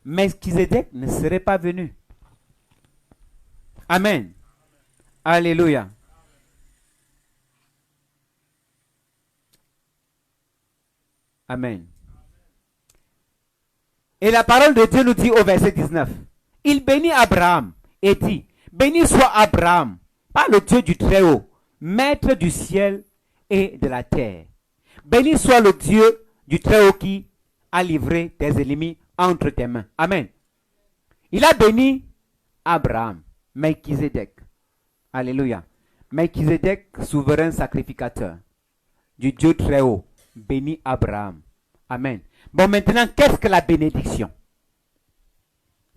Melchizedek ne serait pas venu. Amen. Alléluia. Amen. Et la parole de Dieu nous dit au verset 19, il bénit Abraham et dit, béni soit Abraham par le Dieu du Très-Haut, maître du ciel et de la terre. Béni soit le Dieu du Très-Haut qui a livré tes ennemis entre tes mains. Amen. Il a béni Abraham, Melchizedek. Alléluia. Melchizedek, souverain sacrificateur du Dieu Très-Haut, béni Abraham. Amen. Bon, maintenant, qu'est-ce que la bénédiction?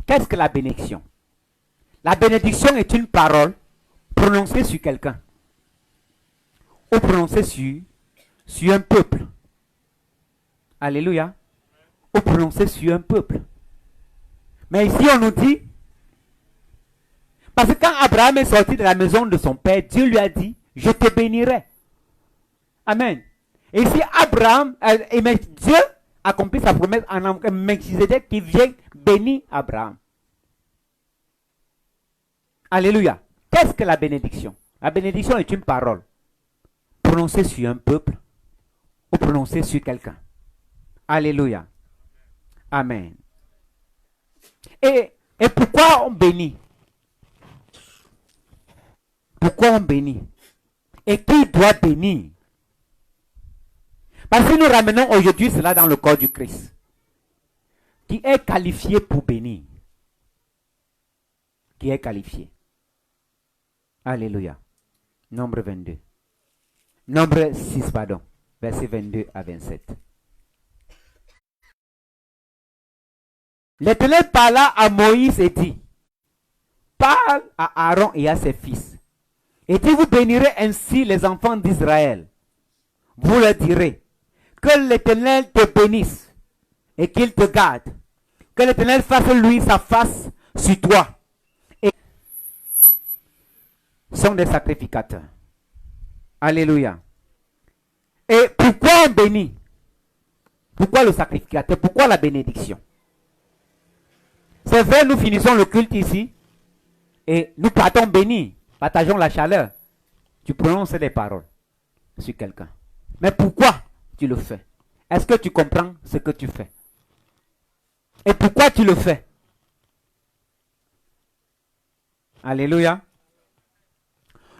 Qu'est-ce que la bénédiction? La bénédiction est une parole prononcée sur quelqu'un ou prononcée sur un peuple. Alléluia. Ou prononcée sur un peuple. Mais ici, on nous dit, parce que quand Abraham est sorti de la maison de son père, Dieu lui a dit, je te bénirai. Amen. Et ici, Abraham, Dieu accomplit sa promesse en Melchizedek qui vient bénir Abraham. Alléluia. Qu'est-ce que la bénédiction? La bénédiction est une parole prononcée sur un peuple ou prononcée sur quelqu'un. Alléluia. Amen. Et pourquoi on bénit? Pourquoi on bénit? Et qui doit bénir? Parce que nous ramenons aujourd'hui cela dans le corps du Christ, qui est qualifié pour bénir. Qui est qualifié. Alléluia. Nombre 22. Nombre 6, pardon. Verset 22 à 27. L'Éternel parla à Moïse et dit, parle à Aaron et à ses fils. Et dit, vous bénirez ainsi les enfants d'Israël. Vous leur direz, que l'Éternel te bénisse et qu'il te garde. Que l'Éternel fasse lui sa face sur toi. Et sont des sacrificateurs. Alléluia. Et pourquoi on bénit? Pourquoi le sacrificateur? Pourquoi la bénédiction? C'est vrai, nous finissons le culte ici et nous partons bénis, partageons la chaleur. Tu prononces des paroles sur quelqu'un. Mais pourquoi tu le fais? Est-ce que tu comprends ce que tu fais? Et pourquoi tu le fais? Alléluia.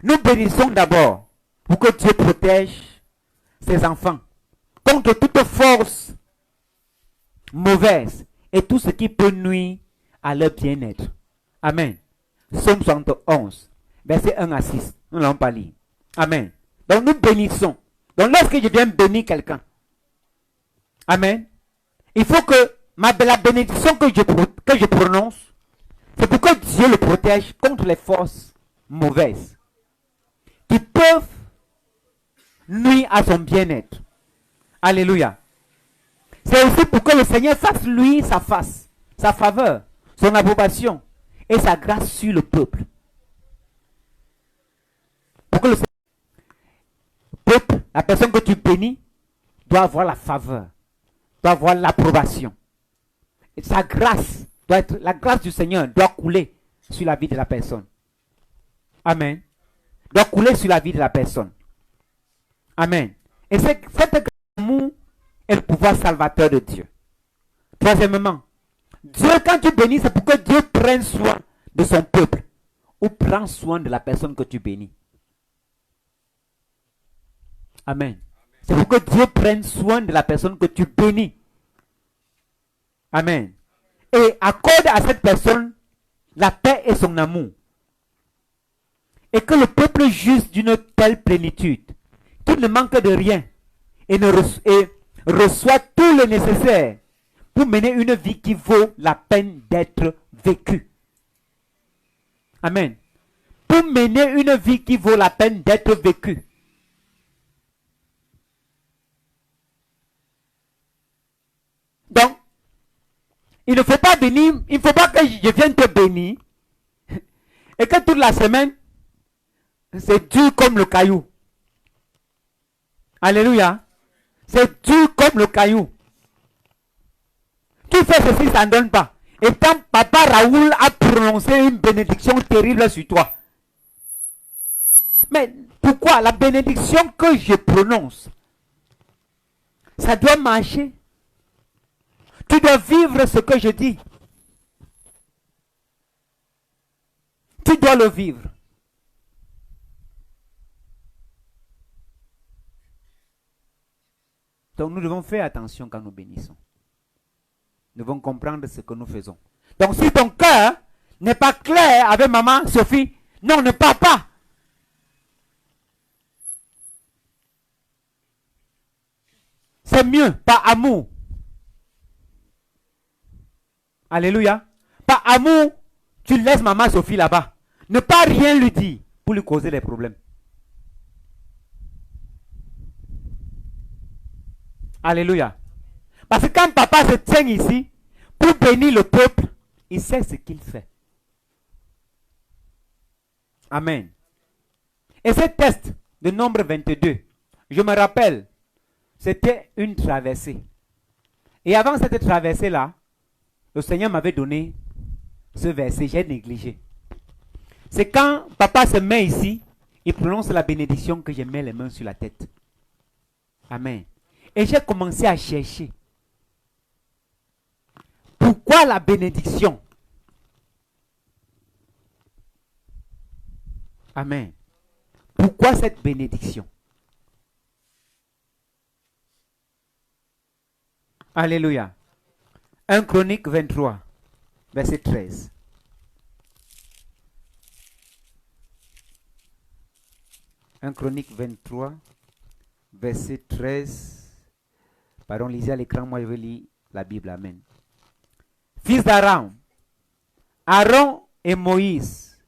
Nous bénissons d'abord pour que Dieu protège ses enfants contre toute force mauvaise et tout ce qui peut nuire à leur bien-être. Amen. Psaume 71, verset 1 à 6. Nous n'allons pas lire. Amen. Donc nous bénissons. Donc lorsque je viens bénir quelqu'un, amen, il faut que la bénédiction que je prononce, c'est pour que Dieu le protège contre les forces mauvaises qui peuvent nuire à son bien-être. Alléluia. C'est aussi pour que le Seigneur fasse lui sa face, sa faveur, son approbation et sa grâce sur le peuple. Pour que le peuple, la personne que tu bénis, doit avoir la faveur doit avoir l'approbation. Et sa grâce doit être, la grâce du Seigneur doit couler sur la vie de la personne. Amen. Doit couler sur la vie de la personne. Amen. Et cette grâce d'amour est le pouvoir salvateur de Dieu. Troisièmement, Dieu, quand tu bénis, c'est pour que Dieu prenne soin de son peuple. Ou prend soin de la personne que tu bénis. Amen. C'est pour que Dieu prenne soin de la personne que tu bénis. Amen. Et accorde à cette personne la paix et son amour. Et que le peuple juge d'une telle plénitude qu'il ne manque de rien et reçoit tout le nécessaire pour mener une vie qui vaut la peine d'être vécue. Amen. Pour mener une vie qui vaut la peine d'être vécue. Donc, il ne faut pas bénir, il ne faut pas que je vienne te bénir et que toute la semaine, c'est dur comme le caillou. Alléluia. C'est dur comme le caillou. Tu fais ceci, ça ne donne pas. Et quand papa Raoul a prononcé une bénédiction terrible sur toi. Mais pourquoi la bénédiction que je prononce, ça doit marcher. Tu dois vivre ce que je dis. Tu dois le vivre. Donc nous devons faire attention quand nous bénissons. Nous devons comprendre ce que nous faisons. Donc si ton cœur n'est pas clair avec maman Sophie, non, ne pars pas. C'est mieux, par amour. Alléluia. Par amour, tu laisses maman Sophie là-bas. Ne pas rien lui dire pour lui causer des problèmes. Alléluia. Parce que quand papa se tient ici, pour bénir le peuple, il sait ce qu'il fait. Amen. Et ce test de Nombre 22, je me rappelle, c'était une traversée. Et avant cette traversée-là, le Seigneur m'avait donné ce verset, j'ai négligé. C'est quand papa se met ici, il prononce la bénédiction que je mets les mains sur la tête. Amen. Et j'ai commencé à chercher. Pourquoi la bénédiction? Amen. Pourquoi cette bénédiction? Alléluia. 1 Chronique 23, verset 13. 1 Chronique 23, verset 13. Pardon, lisez à l'écran, moi je vais lire la Bible. Amen. Fils d'Aaron, Aaron et Moïse.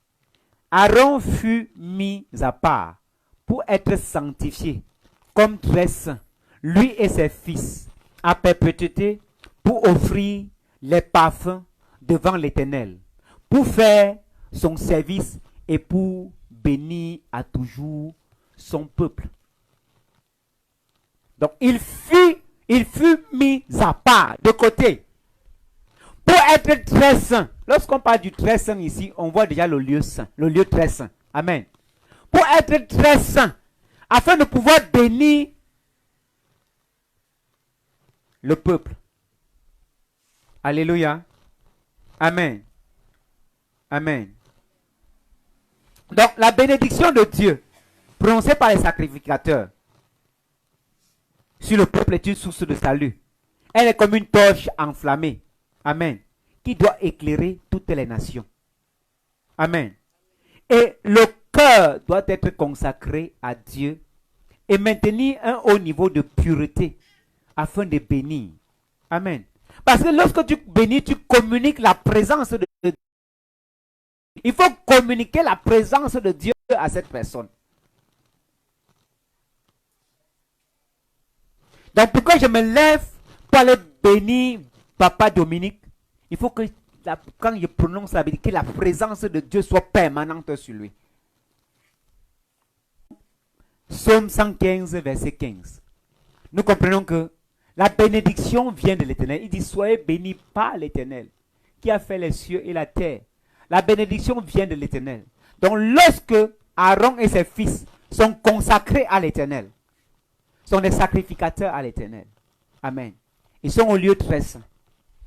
Aaron fut mis à part pour être sanctifié comme très saint, lui et ses fils, à perpétuité, pour offrir les parfums devant l'Éternel, pour faire son service et pour bénir à toujours son peuple. Donc il fut mis à part, de côté, pour être très saint. Lorsqu'on parle du très saint ici, on voit déjà le lieu saint, le lieu très saint. Amen. Pour être très saint, afin de pouvoir bénir le peuple. Alléluia. Amen. Amen. Donc, la bénédiction de Dieu, prononcée par les sacrificateurs, sur le peuple est une source de salut. Elle est comme une torche enflammée. Amen. Qui doit éclairer toutes les nations. Amen. Et le cœur doit être consacré à Dieu et maintenir un haut niveau de pureté afin de bénir. Amen. Parce que lorsque tu bénis, tu communiques la présence de Dieu. Il faut communiquer la présence de Dieu à cette personne. Donc pourquoi je me lève pour aller bénir Papa Dominique, il faut que quand je prononce la bénédiction, que la présence de Dieu soit permanente sur lui. Psaume 115, verset 15. Nous comprenons que La bénédiction vient de l'Éternel. Il dit, soyez bénis par l'Éternel, qui a fait les cieux et la terre. La bénédiction vient de l'Éternel. Donc lorsque Aaron et ses fils sont consacrés à l'Éternel, sont des sacrificateurs à l'Éternel. Amen. Ils sont au lieu très saint.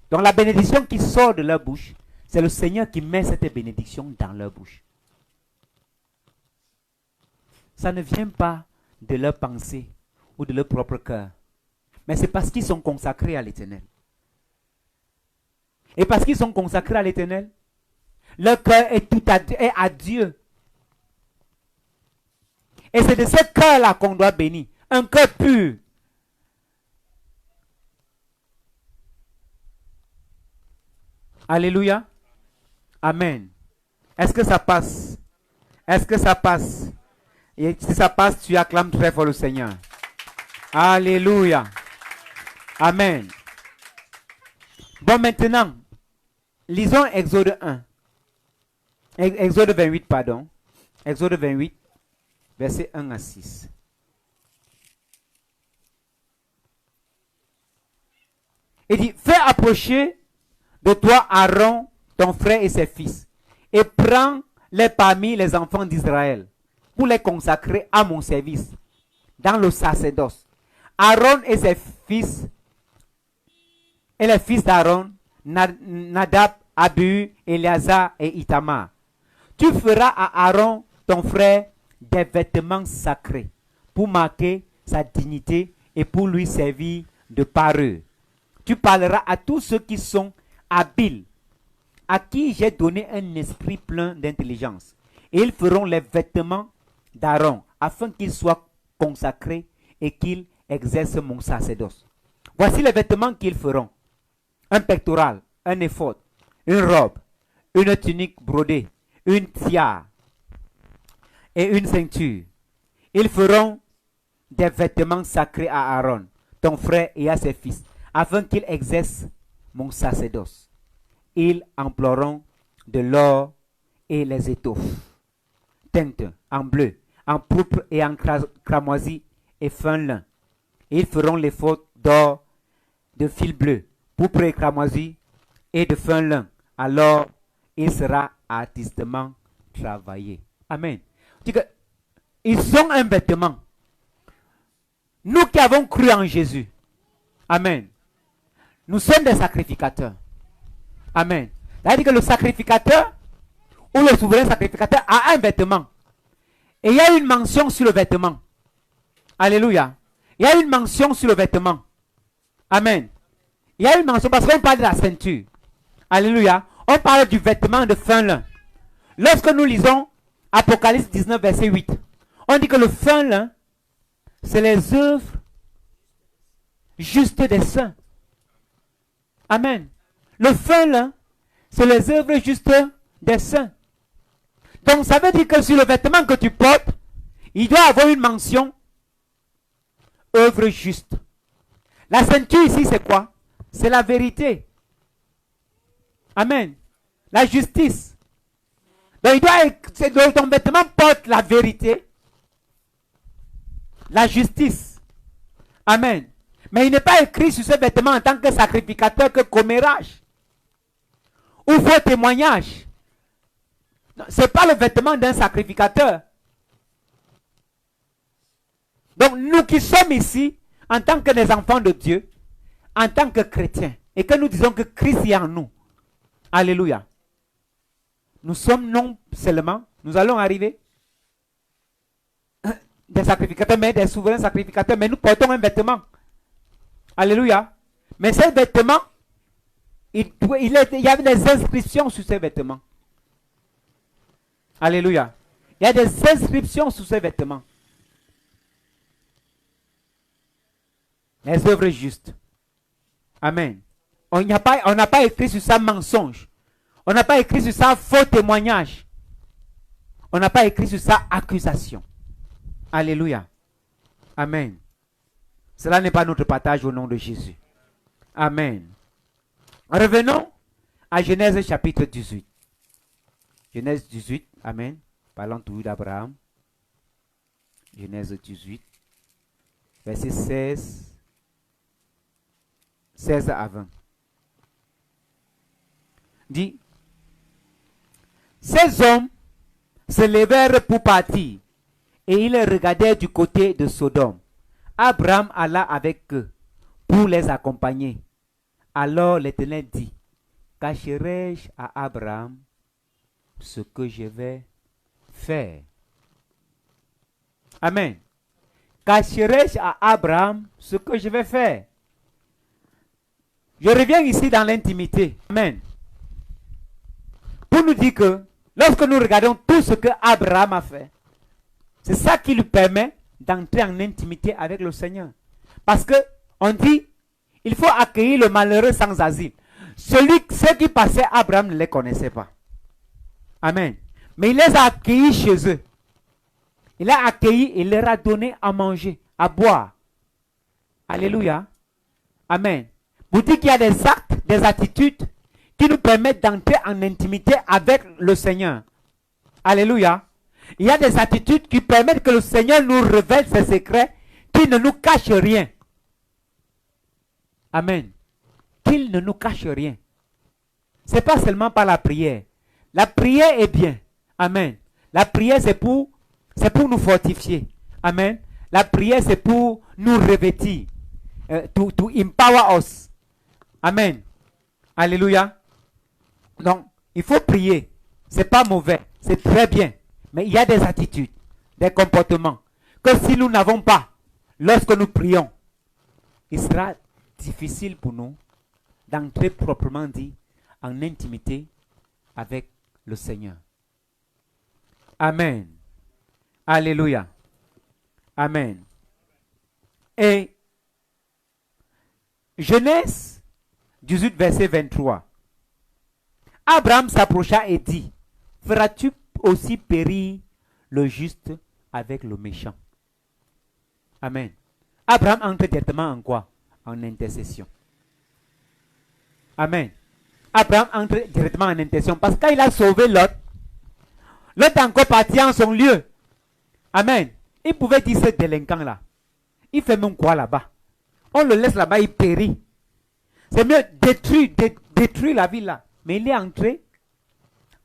Donc la bénédiction qui sort de leur bouche, c'est le Seigneur qui met cette bénédiction dans leur bouche. Ça ne vient pas de leur pensée ou de leur propre cœur. Mais c'est parce qu'ils sont consacrés à l'Éternel. Et parce qu'ils sont consacrés à l'Éternel, leur cœur est tout à Dieu. Et c'est de ce cœur-là qu'on doit bénir. Un cœur pur. Alléluia. Amen. Est-ce que ça passe? Est-ce que ça passe? Et si ça passe, tu acclames très fort le Seigneur. Alléluia. Amen. Bon, maintenant, lisons Exode 1. Exode 28, pardon. Exode 28, versets 1 à 6. Il dit, fais approcher de toi Aaron, ton frère et ses fils, et prends-les parmi les enfants d'Israël, pour les consacrer à mon service, dans le sacerdoce. Aaron et ses fils, et les fils d'Aaron, Nadab, Abihu, Éléazar et Itamar. Tu feras à Aaron, ton frère, des vêtements sacrés, pour marquer sa dignité et pour lui servir de parure. Tu parleras à tous ceux qui sont habiles, à qui j'ai donné un esprit plein d'intelligence. Et ils feront les vêtements d'Aaron, afin qu'ils soient consacrés et qu'ils exercent mon sacerdoce. Voici les vêtements qu'ils feront. Un pectoral, un éphod, une robe, une tunique brodée, une tiare et une ceinture. Ils feront des vêtements sacrés à Aaron, ton frère, et à ses fils, afin qu'ils exercent mon sacerdoce. Ils emploieront de l'or et les étoffes, teintes en bleu, en pourpre et en cramoisi et fin lin. Ils feront l'éphod d'or, de fil bleu, pourpre et cramoisi et de fin lin. Alors, il sera artistement travaillé. Amen. Ils ont un vêtement. Nous qui avons cru en Jésus. Amen. Nous sommes des sacrificateurs. Amen. C'est-à-dire que le sacrificateur ou le souverain sacrificateur a un vêtement. Et il y a une mention sur le vêtement. Alléluia. Il y a une mention sur le vêtement. Amen. Il y a une mention parce qu'on parle de la ceinture. Alléluia. On parle du vêtement de fin lin. Lorsque nous lisons Apocalypse 19, verset 8, on dit que le fin lin, c'est les œuvres justes des saints. Amen. Le fin lin, c'est les œuvres justes des saints. Donc ça veut dire que sur le vêtement que tu portes, il doit avoir une mention œuvre juste. La ceinture ici, c'est quoi? C'est la vérité. Amen. La justice. Donc ton vêtement porte la vérité, la justice. Amen. Mais il n'est pas écrit sur ce vêtement en tant que sacrificateur que commérage ou faux témoignage. Ce n'est pas le vêtement d'un sacrificateur. Donc nous qui sommes ici en tant que des enfants de Dieu, en tant que chrétiens, et que nous disons que Christ est en nous. Alléluia. Nous sommes non seulement, nous allons arriver des sacrificateurs, mais des souverains sacrificateurs, mais nous portons un vêtement. Alléluia. Mais ces vêtements, il y avait des inscriptions sur ces vêtements. Alléluia. Il y a des inscriptions sur ces vêtements. Les œuvres justes. Amen. On n'a pas écrit sur ça mensonge. On n'a pas écrit sur ça faux témoignage. On n'a pas écrit sur ça accusation. Alléluia. Amen. Cela n'est pas notre partage au nom de Jésus. Amen. Revenons à Genèse chapitre 18. Genèse 18. Amen. Parlons toujours d'Abraham. Genèse 18. Verset 16 16 à 20. Dit, ces hommes se levèrent pour partir, et ils regardèrent du côté de Sodome. Abraham alla avec eux pour les accompagner. Alors l'Éternel dit, cacherai-je à Abraham ce que je vais faire? Amen. Cacherai-je à Abraham ce que je vais faire? Je reviens ici dans l'intimité. Amen. Pour nous dire que lorsque nous regardons tout ce que Abraham a fait, c'est ça qui lui permet d'entrer en intimité avec le Seigneur. Parce que on dit, il faut accueillir le malheureux sans asile. Ceux qui passaient, Abraham ne les connaissait pas. Amen. Mais il les a accueillis chez eux. Il les a accueillis et il leur a donné à manger, à boire. Alléluia. Amen. Vous dites qu'il y a des actes, des attitudes qui nous permettent d'entrer en intimité avec le Seigneur. Alléluia. Il y a des attitudes qui permettent que le Seigneur nous révèle ses secrets, qu'il ne nous cache rien. Amen. Qu'il ne nous cache rien. Ce n'est pas seulement par la prière. La prière est bien. Amen. La prière, c'est pour nous fortifier. Amen. La prière, c'est pour nous revêtir. To empower us. Amen. Alléluia. Donc, il faut prier. Ce n'est pas mauvais. C'est très bien. Mais il y a des attitudes, des comportements que si nous n'avons pas, lorsque nous prions, il sera difficile pour nous d'entrer proprement dit en intimité avec le Seigneur. Amen. Alléluia. Amen. Et Genèse 18, verset 23. Abraham s'approcha et dit, feras-tu aussi périr le juste avec le méchant? Amen. Abraham entre directement en quoi? En intercession. Amen. Abraham entre directement en intercession parce qu'il a sauvé Lot. Lot est encore parti en son lieu. Amen. Il pouvait dire ce délinquant là. Il fait même quoi là-bas? On le laisse là-bas, il périt. C'est mieux détruire la ville là. Mais il est entré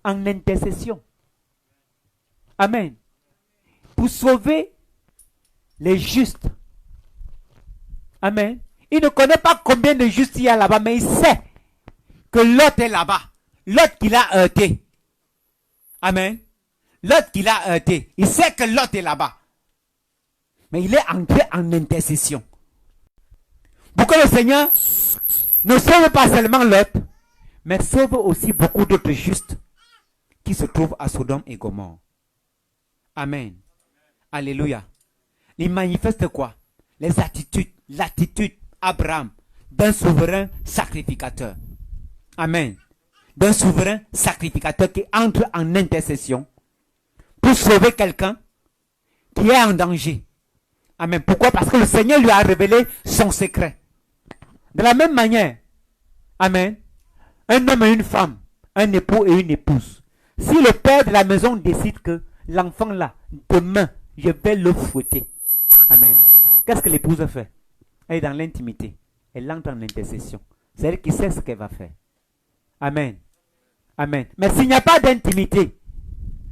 en intercession. Amen. Pour sauver les justes. Amen. Il ne connaît pas combien de justes il y a là-bas, mais il sait que Lot est là-bas. Lot qui l'a heurté. Amen. Lot qui l'a heurté. Il sait que Lot est là-bas. Mais il est entré en intercession. Pour que le Seigneur ne sauve pas seulement Lot, mais sauve aussi beaucoup d'autres justes qui se trouvent à Sodome et Gomorrhe. Amen. Alléluia. Il manifeste quoi? Les attitudes, l'attitude Abraham d'un souverain sacrificateur. Amen. D'un souverain sacrificateur qui entre en intercession pour sauver quelqu'un qui est en danger. Amen. Pourquoi? Parce que le Seigneur lui a révélé son secret. De la même manière, amen, un homme et une femme, un époux et une épouse. Si le père de la maison décide que l'enfant là, demain, je vais le fouetter. Amen. Qu'est-ce que l'épouse fait? Elle est dans l'intimité. Elle entre en intercession. C'est elle qui sait ce qu'elle va faire. Amen. Amen. Mais s'il n'y a pas d'intimité,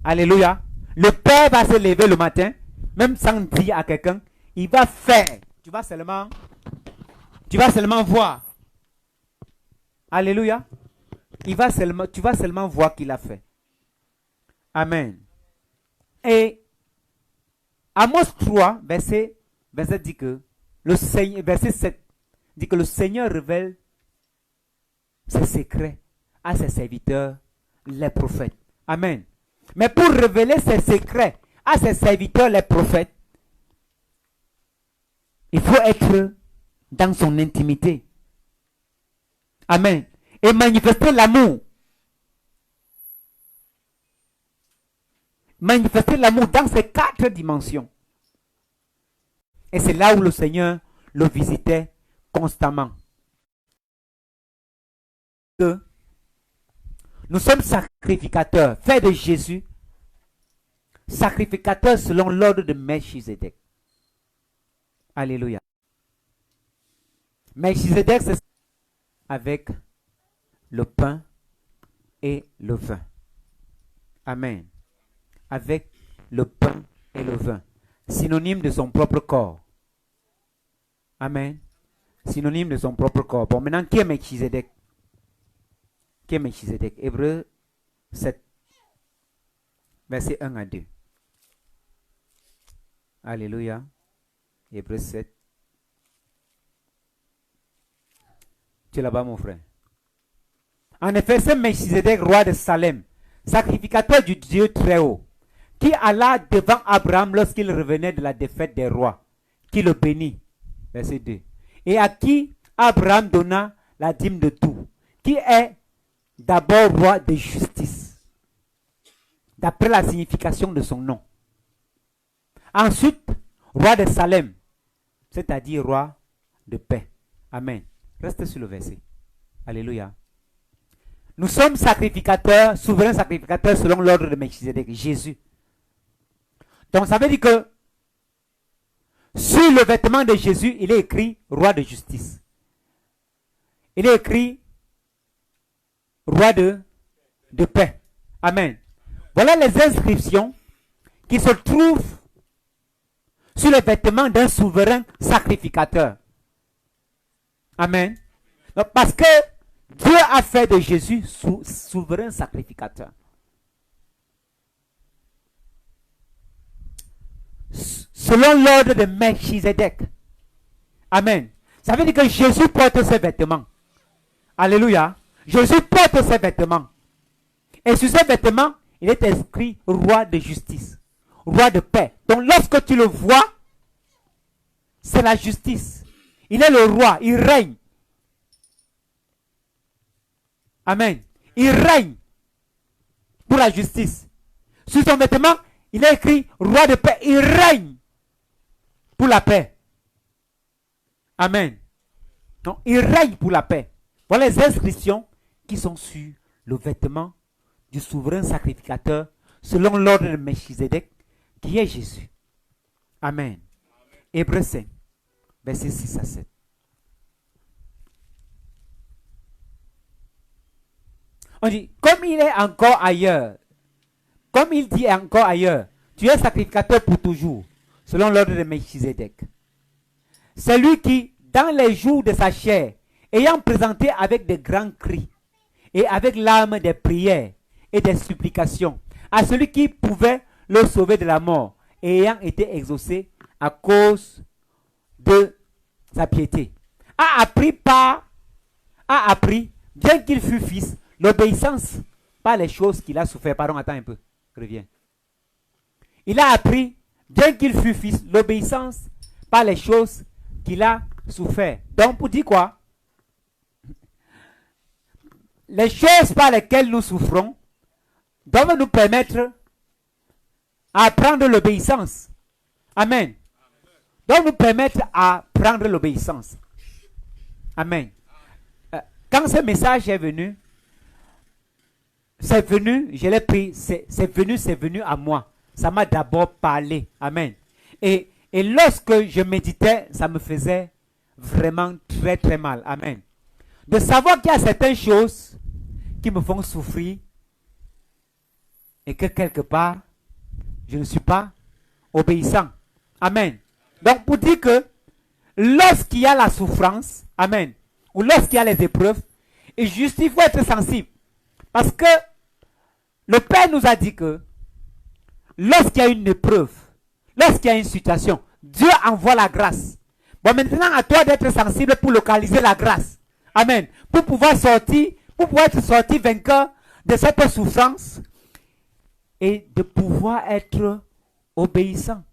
alléluia, le père va se lever le matin, même sans dire à quelqu'un, il va faire. Tu vas seulement voir. Alléluia. Tu vas seulement voir qu'il a fait. Amen. Et Amos 3, verset dit que le Seigneur, verset 7 dit que le Seigneur révèle ses secrets à ses serviteurs, les prophètes. Amen. Mais pour révéler ses secrets à ses serviteurs, les prophètes, il faut être dans son intimité. Amen. Et manifester l'amour. Manifester l'amour dans ces 4 dimensions. Et c'est là où le Seigneur le visitait constamment. Que nous sommes sacrificateurs, faits de Jésus, sacrificateurs selon l'ordre de Melchizedek. Alléluia. Melchizedek, avec le pain et le vin. Amen. Avec le pain et le vin. Synonyme de son propre corps. Amen. Synonyme de son propre corps. Bon, maintenant, qui est Melchizedek? Qui est Melchizedek? Hébreux 7, versets 1 à 2. Alléluia. Hébreux 7. Tu es là-bas, mon frère. En effet, c'est Melchizedek, roi de Salem, sacrificateur du Dieu très haut, qui alla devant Abraham lorsqu'il revenait de la défaite des rois, qui le bénit. Verset 2. Et à qui Abraham donna la dîme de tout, qui est d'abord roi de justice, d'après la signification de son nom. Ensuite, roi de Salem, c'est-à-dire roi de paix. Amen. Reste sur le verset. Alléluia. Nous sommes sacrificateurs, souverains sacrificateurs selon l'ordre de Melchizedek, Jésus. Donc ça veut dire que sur le vêtement de Jésus, il est écrit roi de justice. Il est écrit roi de paix. Amen. Voilà les inscriptions qui se trouvent sur le vêtement d'un souverain sacrificateur. Amen. Donc, parce que Dieu a fait de Jésus souverain sacrificateur. Selon l'ordre de Melchizedek. Amen. Ça veut dire que Jésus porte ses vêtements. Alléluia. Jésus porte ses vêtements. Et sur ses vêtements, il est inscrit roi de justice. Roi de paix. Donc lorsque tu le vois, c'est la justice. Il est le roi, il règne. Amen. Il règne pour la justice. Sur son vêtement, il est écrit roi de paix. Il règne pour la paix. Amen. Donc, il règne pour la paix. Voilà les inscriptions qui sont sur le vêtement du souverain sacrificateur selon l'ordre de Melchizedek, qui est Jésus. Amen. Hébreux 5, versets 6 à 7. On dit, comme il est encore ailleurs, comme il dit encore ailleurs, tu es sacrificateur pour toujours, selon l'ordre de Melchizedek. C'est lui qui, dans les jours de sa chair, ayant présenté avec de grands cris, et avec l'âme des prières et des supplications, à celui qui pouvait le sauver de la mort, et ayant été exaucé à cause de sa piété, a appris, bien qu'il fût fils, l'obéissance par les choses qu'il a souffert. Pardon, attends un peu. Reviens. Il a appris, bien qu'il fût fils, l'obéissance par les choses qu'il a souffert. Donc, pour dire quoi? Les choses par lesquelles nous souffrons doivent nous permettre à apprendre l'obéissance. Amen. Doivent nous permettre à prendre l'obéissance. Amen. Quand ce message est venu, c'est venu, je l'ai pris, c'est venu à moi. Ça m'a d'abord parlé. Amen. Et lorsque je méditais, ça me faisait vraiment très très mal. Amen. De savoir qu'il y a certaines choses qui me font souffrir et que quelque part, je ne suis pas obéissant. Amen. Donc pour dire que lorsqu'il y a la souffrance, amen, ou lorsqu'il y a les épreuves, il faut être sensible. Parce que le Père nous a dit que lorsqu'il y a une épreuve, lorsqu'il y a une situation, Dieu envoie la grâce. Bon, maintenant à toi d'être sensible pour localiser la grâce. Amen. Pour pouvoir être sorti vainqueur de cette souffrance et de pouvoir être obéissant.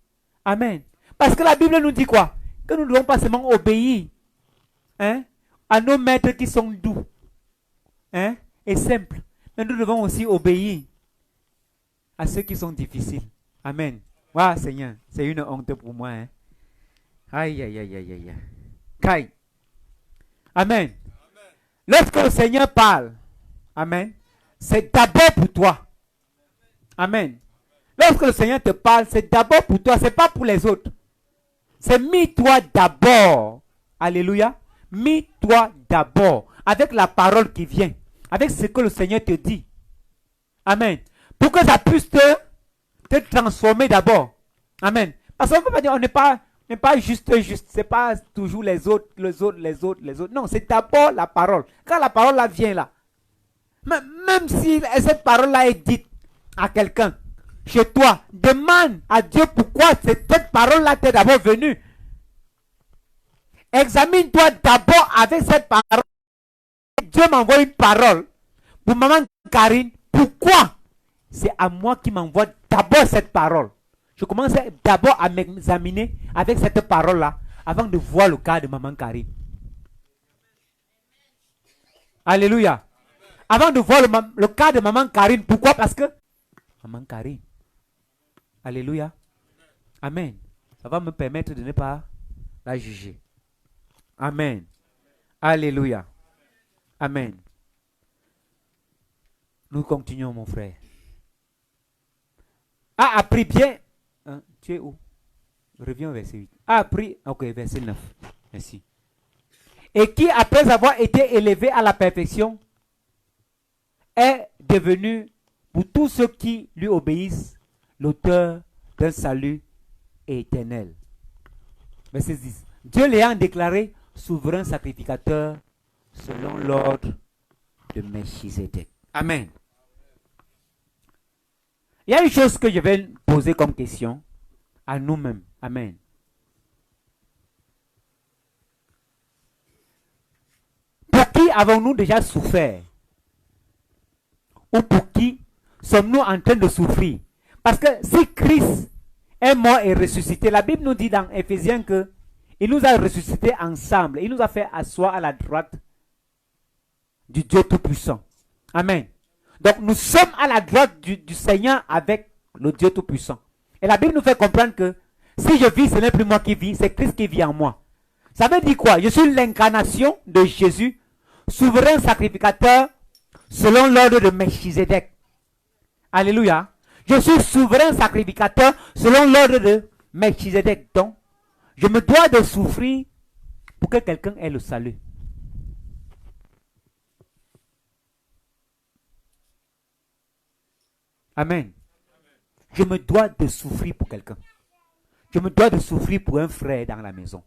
Amen. Parce que la Bible nous dit quoi? Que nous ne devons pas seulement obéir à nos maîtres qui sont doux et simples. Mais nous devons aussi obéir à ceux qui sont difficiles. Amen. Waouh, Seigneur, c'est une honte pour moi. Aïe, aïe, aïe, aïe, aïe. Aïe. Amen. Lorsque le Seigneur parle, amen, c'est d'abord pour toi. Amen. Lorsque le Seigneur te parle, c'est d'abord pour toi, c'est pas pour les autres. C'est mis-toi d'abord. Alléluia. Mis-toi d'abord avec la parole qui vient, avec ce que le Seigneur te dit. Amen. Pour que ça puisse te transformer d'abord. Amen. Parce qu'on ne peut pas dire, on n'est pas juste. C'est pas toujours les autres. Non, c'est d'abord la parole. Quand la parole là vient là, même si cette parole là est dite à quelqu'un, chez toi, demande à Dieu pourquoi cette parole là t'est d'abord venue. Examine-toi d'abord avec cette parole. Dieu m'envoie une parole pour maman Karine. Pourquoi? C'est à moi qui m'envoie d'abord cette parole. Je commence d'abord à m'examiner avec cette parole-là avant de voir le cas de maman Karine. Alléluia. Avant de voir le cas de maman Karine. Pourquoi? Parce que maman Karine. Alléluia. Amen. Ça va me permettre de ne pas la juger. Amen. Alléluia. Amen. Nous continuons, mon frère. A appris bien. Hein, tu es où? Reviens au verset 8. A appris. Ok, verset 9. Merci. Et qui, après avoir été élevé à la perfection, est devenu, pour tous ceux qui lui obéissent, l'auteur d'un salut éternel. Verset 10. Dieu l'ayant déclaré souverain sacrificateur selon l'ordre de Melchizedek. Amen. Il y a une chose que je vais poser comme question à nous-mêmes. Amen. Pour qui avons-nous déjà souffert? Ou pour qui sommes-nous en train de souffrir? Parce que si Christ est mort et ressuscité, la Bible nous dit dans Éphésiens que il nous a ressuscités ensemble. Il nous a fait asseoir à la droite du Dieu Tout-Puissant. Amen. Donc nous sommes à la droite du Seigneur avec le Dieu Tout-Puissant. Et la Bible nous fait comprendre que si je vis, ce n'est plus moi qui vis, c'est Christ qui vit en moi. Ça veut dire quoi? Je suis l'incarnation de Jésus, souverain sacrificateur, selon l'ordre de Melchizedek. Alléluia. Je suis souverain sacrificateur, selon l'ordre de Melchizedek. Donc, je me dois de souffrir pour que quelqu'un ait le salut. Amen. Je me dois de souffrir pour quelqu'un. Je me dois de souffrir pour un frère dans la maison.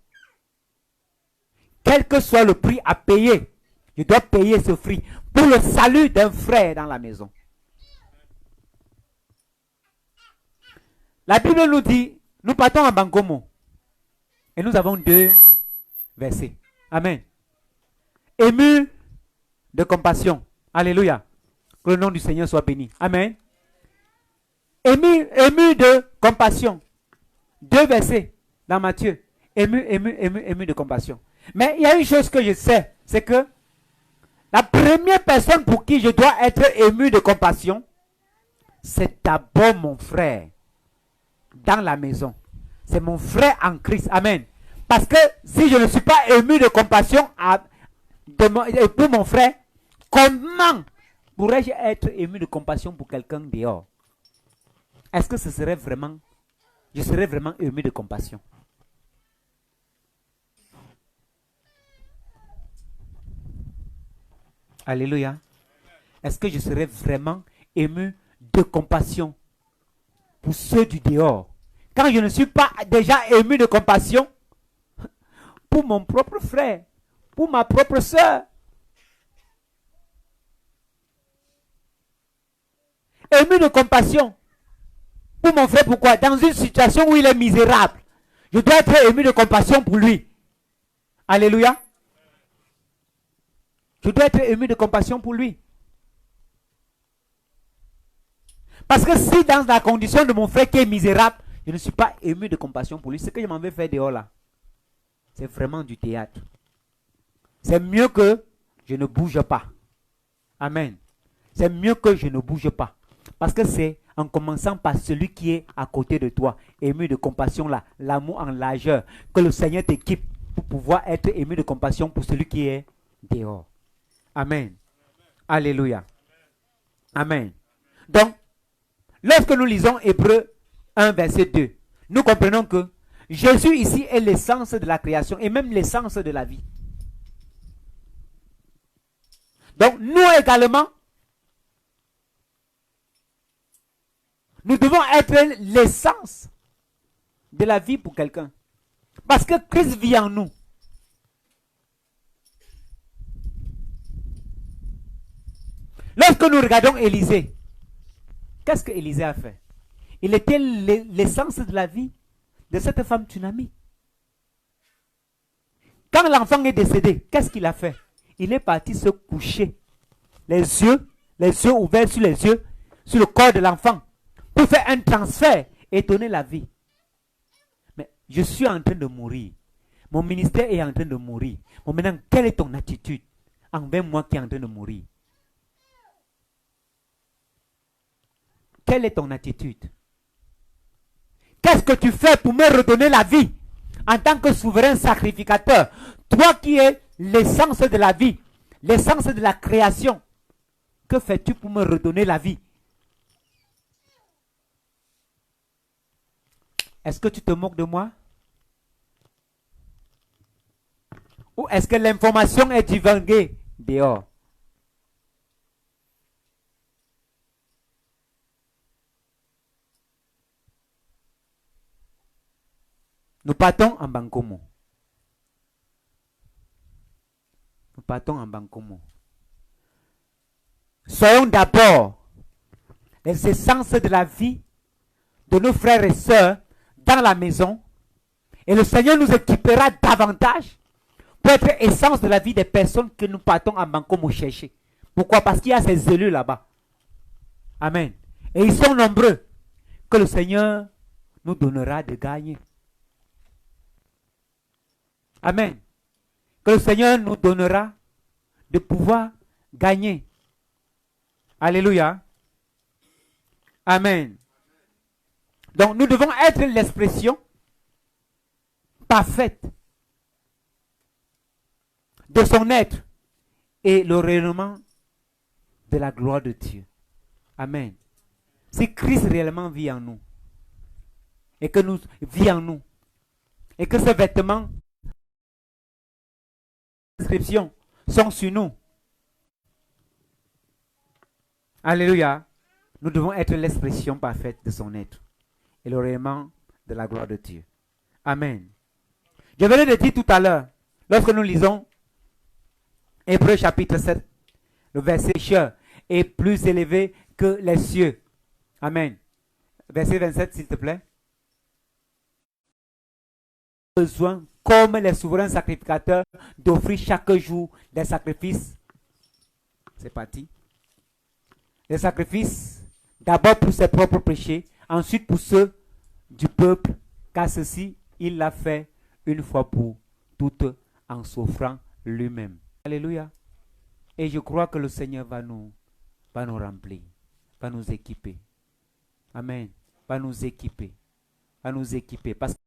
Quel que soit le prix à payer, je dois payer ce prix pour le salut d'un frère dans la maison. La Bible nous dit, nous partons en Bangomo. Et nous avons 2 versets. Amen. Ému de compassion. Alléluia. Que le nom du Seigneur soit béni. Amen. Ému de compassion. 2 versets dans Matthieu. Ému de compassion. Mais il y a une chose que je sais, c'est que la première personne pour qui je dois être ému de compassion, c'est d'abord mon frère dans la maison. C'est mon frère en Christ. Amen. Parce que si je ne suis pas ému de compassion pour mon frère, comment pourrais-je être ému de compassion pour quelqu'un dehors? Est-ce que je serais vraiment ému de compassion? Alléluia. Est-ce que je serais vraiment ému de compassion pour ceux du dehors? Quand je ne suis pas déjà ému de compassion pour mon propre frère, pour ma propre soeur. Ému de compassion pour mon frère, pourquoi? Dans une situation où il est misérable, je dois être ému de compassion pour lui. Alléluia. Je dois être ému de compassion pour lui. Parce que si dans la condition de mon frère qui est misérable, je ne suis pas ému de compassion pour lui, ce que je m'en vais faire dehors là, c'est vraiment du théâtre. C'est mieux que je ne bouge pas. Amen. C'est mieux que je ne bouge pas. Parce que c'est en commençant par celui qui est à côté de toi, ému de compassion là, l'amour en largeur, que le Seigneur t'équipe pour pouvoir être ému de compassion pour celui qui est dehors. Amen. Alléluia. Amen. Donc, lorsque nous lisons Hébreux 1, verset 2, nous comprenons que Jésus ici est l'essence de la création et même l'essence de la vie. Donc nous également, nous devons être l'essence de la vie pour quelqu'un. Parce que Christ vit en nous. Lorsque nous regardons Élisée, qu'est-ce que Élisée a fait? Il était l'essence de la vie de cette femme tsunami. Quand l'enfant est décédé, qu'est-ce qu'il a fait? Il est parti se coucher, les yeux ouverts sur les yeux, sur le corps de l'enfant, pour faire un transfert et donner la vie. Mais je suis en train de mourir. Mon ministère est en train de mourir. Bon, maintenant, quelle est ton attitude envers moi qui est en train de mourir? Quelle est ton attitude? Qu'est-ce que tu fais pour me redonner la vie en tant que souverain sacrificateur? Toi qui es l'essence de la vie, l'essence de la création. Que fais-tu pour me redonner la vie? Est-ce que tu te moques de moi? Ou est-ce que l'information est divulguée dehors? Nous partons en Bankomo. Nous partons en Bankomo. Soyons d'abord les essences de la vie de nos frères et sœurs dans la maison. Et le Seigneur nous équipera davantage pour être essence de la vie des personnes que nous partons en Bankomo chercher. Pourquoi? Parce qu'il y a ces élus là-bas. Amen. Et ils sont nombreux que le Seigneur nous donnera de gagner. Amen. Que le Seigneur nous donnera de pouvoir gagner. Alléluia. Amen. Donc nous devons être l'expression parfaite de son être et le rayonnement de la gloire de Dieu. Amen. Si Christ réellement vit en nous et que nous vit en nous et que ces vêtements inscriptions sont sur nous. Alléluia. Nous devons être l'expression parfaite de son être et le rayonnement de la gloire de Dieu. Amen. Je venais de dire tout à l'heure, lorsque nous lisons Hébreux chapitre 7, le verset cher est plus élevé que les cieux. Amen. Verset 27, s'il te plaît. Besoin, comme les souverains sacrificateurs, d'offrir chaque jour des sacrifices. C'est parti. Des sacrifices, d'abord pour ses propres péchés, ensuite pour ceux du peuple, car ceci, il l'a fait une fois pour toutes en s'offrant lui-même. Alléluia. Et je crois que le Seigneur va nous remplir, va nous équiper. Amen. Va nous équiper. Va nous équiper. Parce